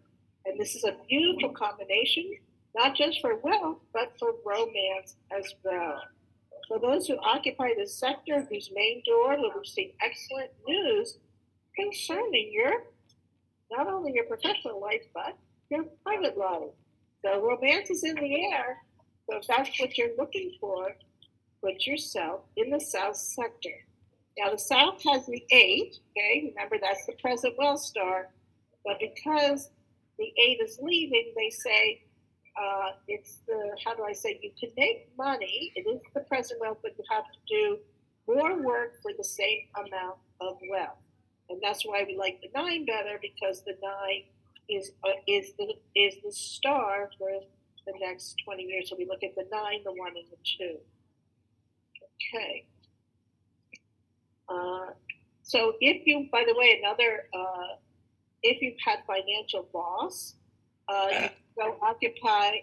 and this is a beautiful combination, not just for wealth, but for romance as well. For those who occupy this sector, whose main door will receive excellent news concerning your, not only your professional life, but your private life. So romance is in the air. So if that's what you're looking for, put yourself in the south sector. Now the south has the 8, okay? Remember that's the present well star. But because the 8 is leaving, they say it's the, how do I say, you can make money. It is the present wealth, but you have to do more work for the same amount of wealth. And that's why we like the 9 better, because the 9 is the star for the next 20 years. So we look at the 9, the 1, and the 2. Okay. So if you, by the way, if you've had financial loss, you go occupy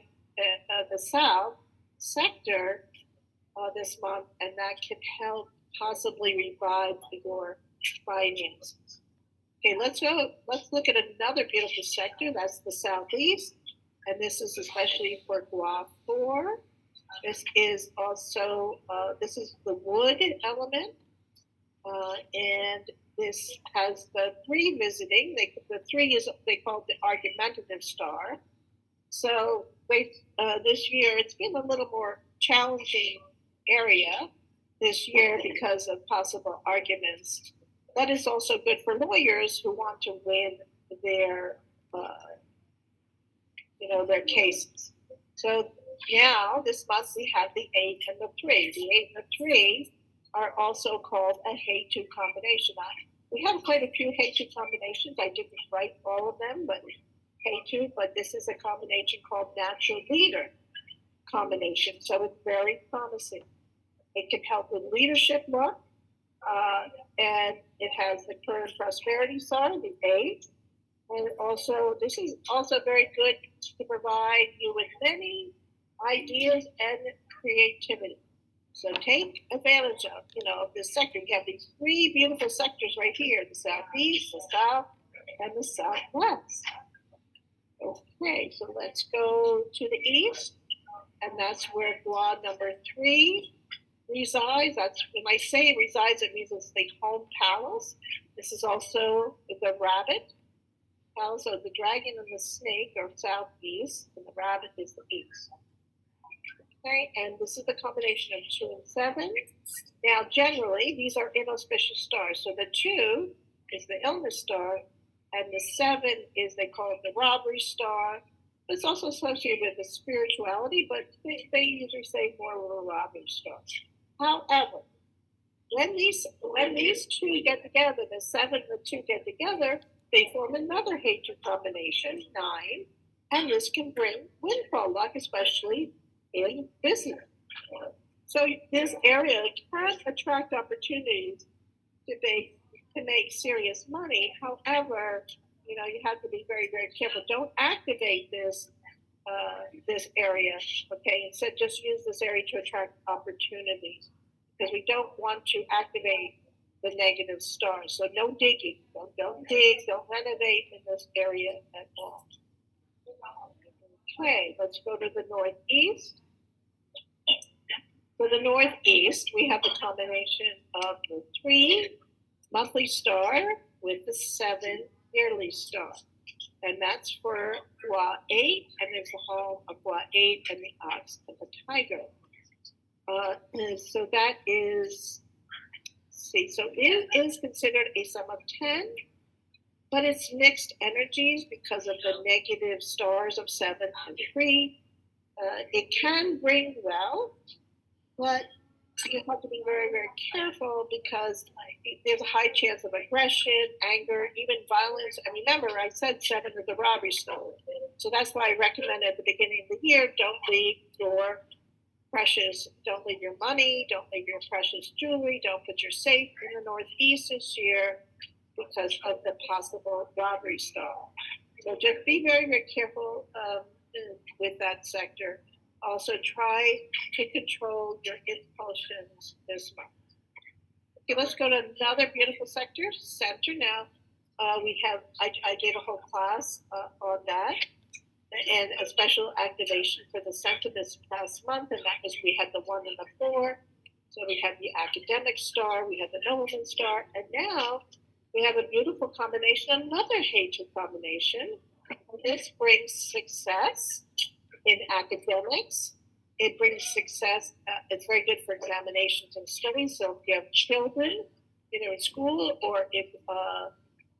the south sector this month, and that can help possibly revive your finances. Okay, let's look at another beautiful sector. That's the southeast, and this is especially for Gua 4. This is also this is the wood element, and this has the 3 visiting. The 3 is they call it the argumentative star. So this year it's been a little more challenging area this year because of possible arguments. That is also good for lawyers who want to win their their cases. So now this month we have the 8 and the 3. The 8 and the 3 are also called a Hei-Tu combination. We have quite a few Hei-Tu combinations. I didn't write all of them, but Hei-Tu, but this is a combination called natural leader combination. So it's very promising. It can help with leadership work, and it has the current prosperity star, the 8. And also, this is also very good to provide you with many ideas and creativity. So take advantage of this sector. You have these 3 beautiful sectors right here: the southeast, the south, and the southwest. Okay, so let's go to the east, and that's where Gua number 3 resides. That's when I say resides, it means it's the home palace. This is also the rabbit palace. So the dragon and the snake are southeast, and the rabbit is the east. Okay, and this is the combination of 2 and 7. Now, generally, these are inauspicious stars. So the 2 is the illness star, and the 7 is, they call it the robbery star. It's also associated with the spirituality, but they usually say more of a robbery star. However, when these 2 get together, the 7 and the 2 get together, they form another Hei-Tu combination, 9, and this can bring windfall luck, especially in business. So this area can attract opportunities to make serious money. However, you have to be very, very careful. Don't activate this area, okay? Instead, just use this area to attract opportunities, because we don't want to activate the negative stars. So no digging. Don't dig. Don't renovate in this area at all. Okay, let's go to the northeast. For the northeast, we have the combination of the 3 monthly star with the 7 yearly star. And that's for Gua 8, and it's the home of Gua 8 and the ox and the tiger. So that is, so it is considered a sum of 10, but it's mixed energies because of the negative stars of 7 and 3. It can bring wealth, but you have to be very, very careful because there's a high chance of aggression, anger, even violence. And remember, I said 7 is the robbery star. So that's why I recommend at the beginning of the year, don't leave your money, don't leave your precious jewelry, don't put your safe in the northeast this year because of the possible robbery star. So just be very, very careful with that sector. Also, try to control your impulsions this month. Okay, let's go to another beautiful sector, center. Now, I gave a whole class on that, and a special activation for the center this past month, and that was, we had the 1 and the 4. So we had the academic star, we had the nobleman star, and now we have a beautiful combination, another Hei-Tu combination. This brings success in academics. It brings success. It's very good for examinations and studies. So if you have children, either in school, or if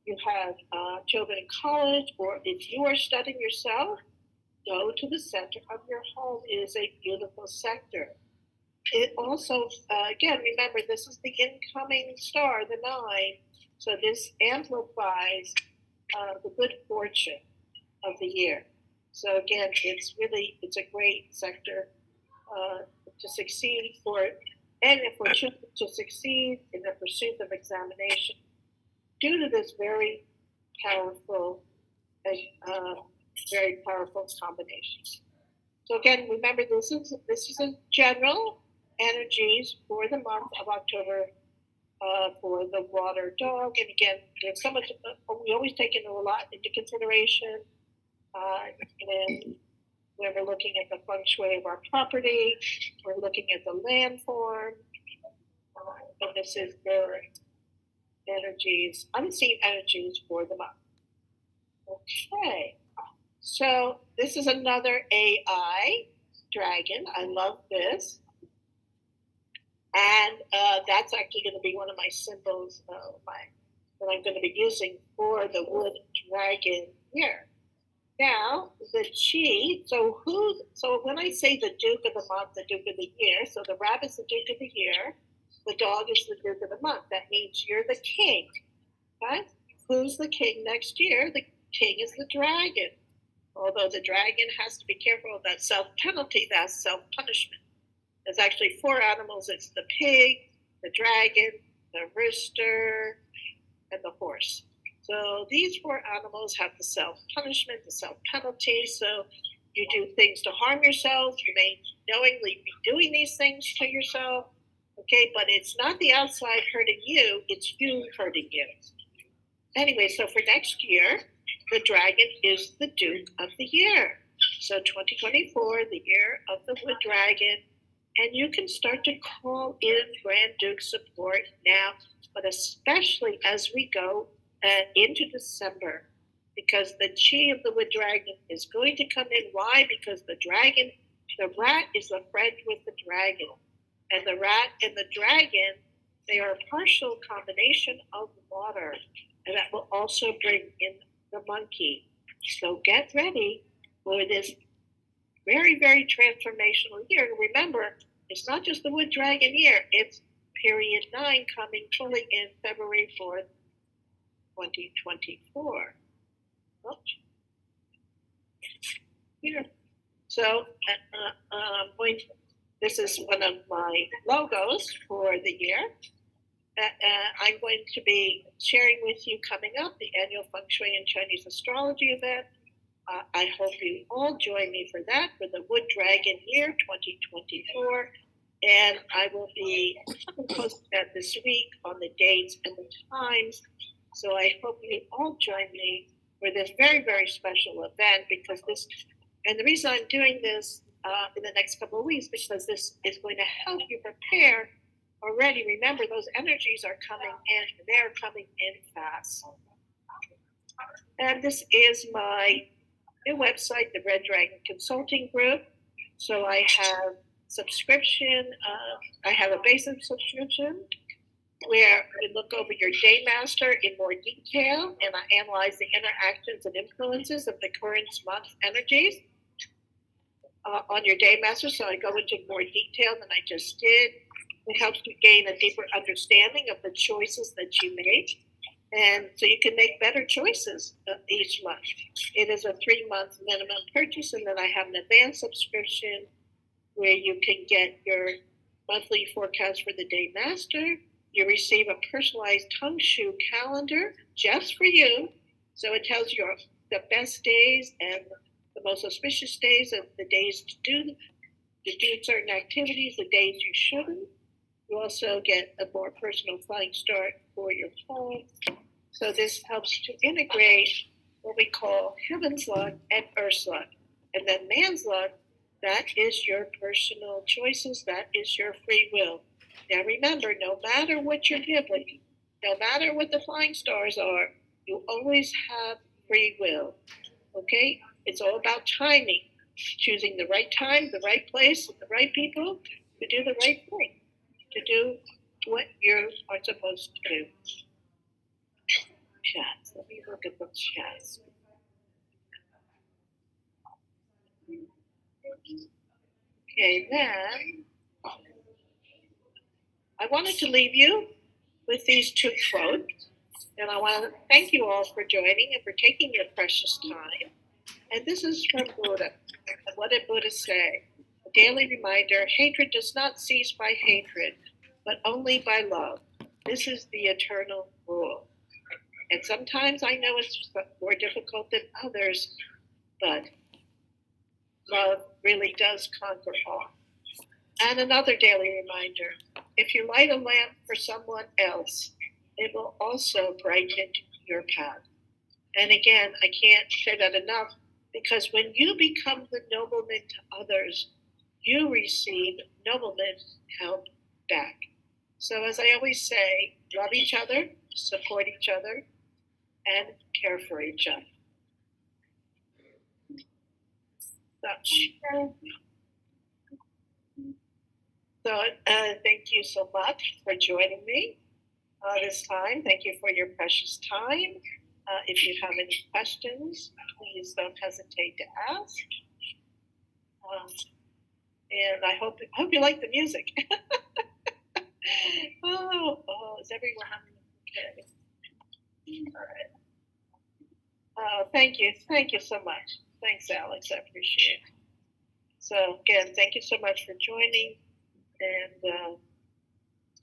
you have children in college, or if you are studying yourself, go to the center of your home. It is a beautiful sector. It also, again, remember, this is the incoming star, the 9. So this amplifies the good fortune of the year. So again, it's a great sector to succeed for and if we're choosing to succeed in the pursuit of examination, due to this powerful, uh, very powerful combination. So again, remember this is a general energies for the month of October for the water dog. And again, there's so much. We always take a lot into consideration, and when we're looking at the feng shui of our property, we're looking at the landform, and this is their energies, unseen energies for the month. Okay, so this is another AI dragon. I love this. And that's actually going to be one of my symbols that I'm going to be using for the wood dragon here. Now, the chi, so when I say the Duke of the month, the Duke of the year, so the rabbit's the Duke of the year, the dog is the Duke of the month. That means you're the king. Okay? Who's the king next year? The king is the dragon. Although the dragon has to be careful of that self-penalty, that's self-punishment. There's actually 4 animals. It's the pig, the dragon, the rooster, and the horse. So these 4 animals have the self-punishment, the self-penalty. So you do things to harm yourself. You may knowingly be doing these things to yourself. Okay, but it's not the outside hurting you, it's you hurting you. Anyway, so for next year, the dragon is the Duke of the year. So 2024, the year of the wood dragon. And you can start to call in Grand Duke support now, but especially as we go into December, because the chi of the wood dragon is going to come in. Why? Because the rat is a friend with the dragon. And the rat and the dragon, they are a partial combination of water. And that will also bring in the monkey. So get ready for this very, very transformational year. And remember, it's not just the wood dragon year, it's period 9 coming fully in February 4th, 2024. Oh. Here. So this is one of my logos for the year. I'm going to be sharing with you coming up the annual Feng Shui and Chinese astrology event. I hope you all join me for that, for the Wood Dragon Year 2024. And I will be posting that this week on the dates and the times. So I hope you all join me for this very, very special event, because and the reason I'm doing this in the next couple of weeks, because this is going to help you prepare already. Remember, those energies are coming in, they're coming in fast. And this is my new website, the Red Dragon Consulting Group. So I have subscription. I have a basic subscription where we look over your day master in more detail, and I analyze the interactions and influences of the current month energies on your day master. So I go into more detail than I just did. It helps you gain a deeper understanding of the choices that you make. And so you can make better choices each month. It is a 3-month minimum purchase, and then I have an advanced subscription where you can get your monthly forecast for the day master. You receive a personalized Feng Shui calendar just for you. So it tells you the best days and the most auspicious days, and the days to do certain activities, the days you shouldn't. You also get a more personal flying start for your home. So this helps to integrate what we call heaven's luck and earth's luck. And then man's luck, that is your personal choices, that is your free will. Now remember, no matter what you're given, no matter what the flying stars are, you always have free will. Okay? It's all about timing, choosing the right time, the right place, the right people to do the right thing, to do what you are supposed to do. Chats. Let me look at the chats. Okay, then I wanted to leave you with these 2 quotes, and I want to thank you all for joining and for taking your precious time. And this is from Buddha. And what did Buddha say? A daily reminder: hatred does not cease by hatred, but only by love. This is the eternal rule. And sometimes I know it's more difficult than others, but love really does conquer all. And another daily reminder, if you light a lamp for someone else, it will also brighten your path. And again, I can't say that enough, because when you become the nobleman to others, you receive nobleman help back. So as I always say, love each other, support each other, and care for each other. So thank you so much for joining me this time. Thank you for your precious time. If you have any questions, please don't hesitate to ask. And I hope you like the music. Is everyone okay? All right. Thank you so much. Thanks, Alex. I appreciate it. So again, thank you so much for joining, and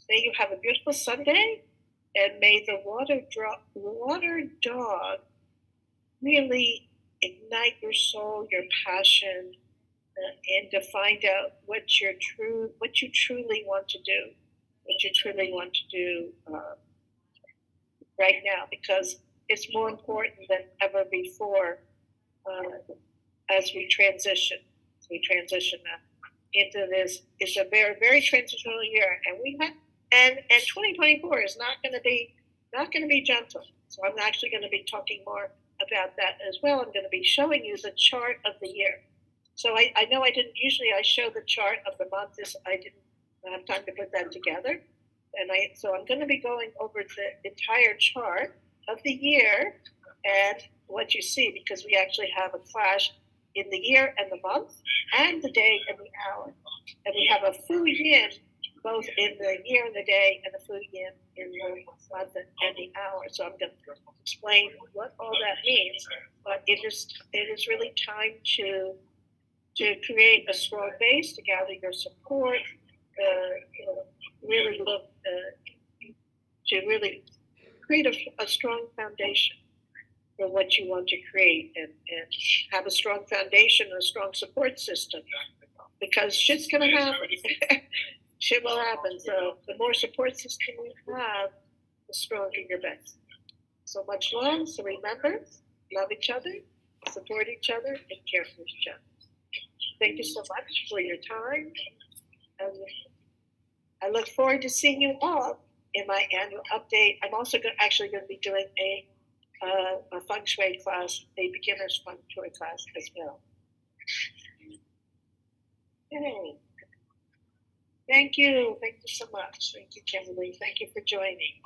may you have a beautiful Sunday, and may the water dog really ignite your soul, your passion, and to find out what you truly want to do, right now, because it's more important than ever before as we transition. Into this. It's a very, very transitional year, and and 2024 is not going to be gentle. So I'm actually going to be talking more about that as well. I'm going to be showing you the chart of the year. So I know I show the chart of the month. I didn't have time to put that together, so I'm going to be going over the entire chart of the year and what you see, because we actually have a clash in the year and the month, and the day and the hour. And we have a full yin both in the year and the day, and the full yin in the month and the hour. So I'm going to explain what all that means. But it is really time to create a strong base, to gather your support, really look to really create a strong foundation for what you want to create, and have a strong foundation and a strong support system, because shit's going to happen. Shit will happen. So the more support system you have, the stronger your base. So much love. So remember, love each other, support each other, and care for each other. Thank you so much for your time. And I look forward to seeing you all in my annual update. I'm also actually going to be doing a Feng Shui class, a beginner's Feng Shui class as well. Yay. Thank you so much. Thank you, Kimberly. Thank you for joining.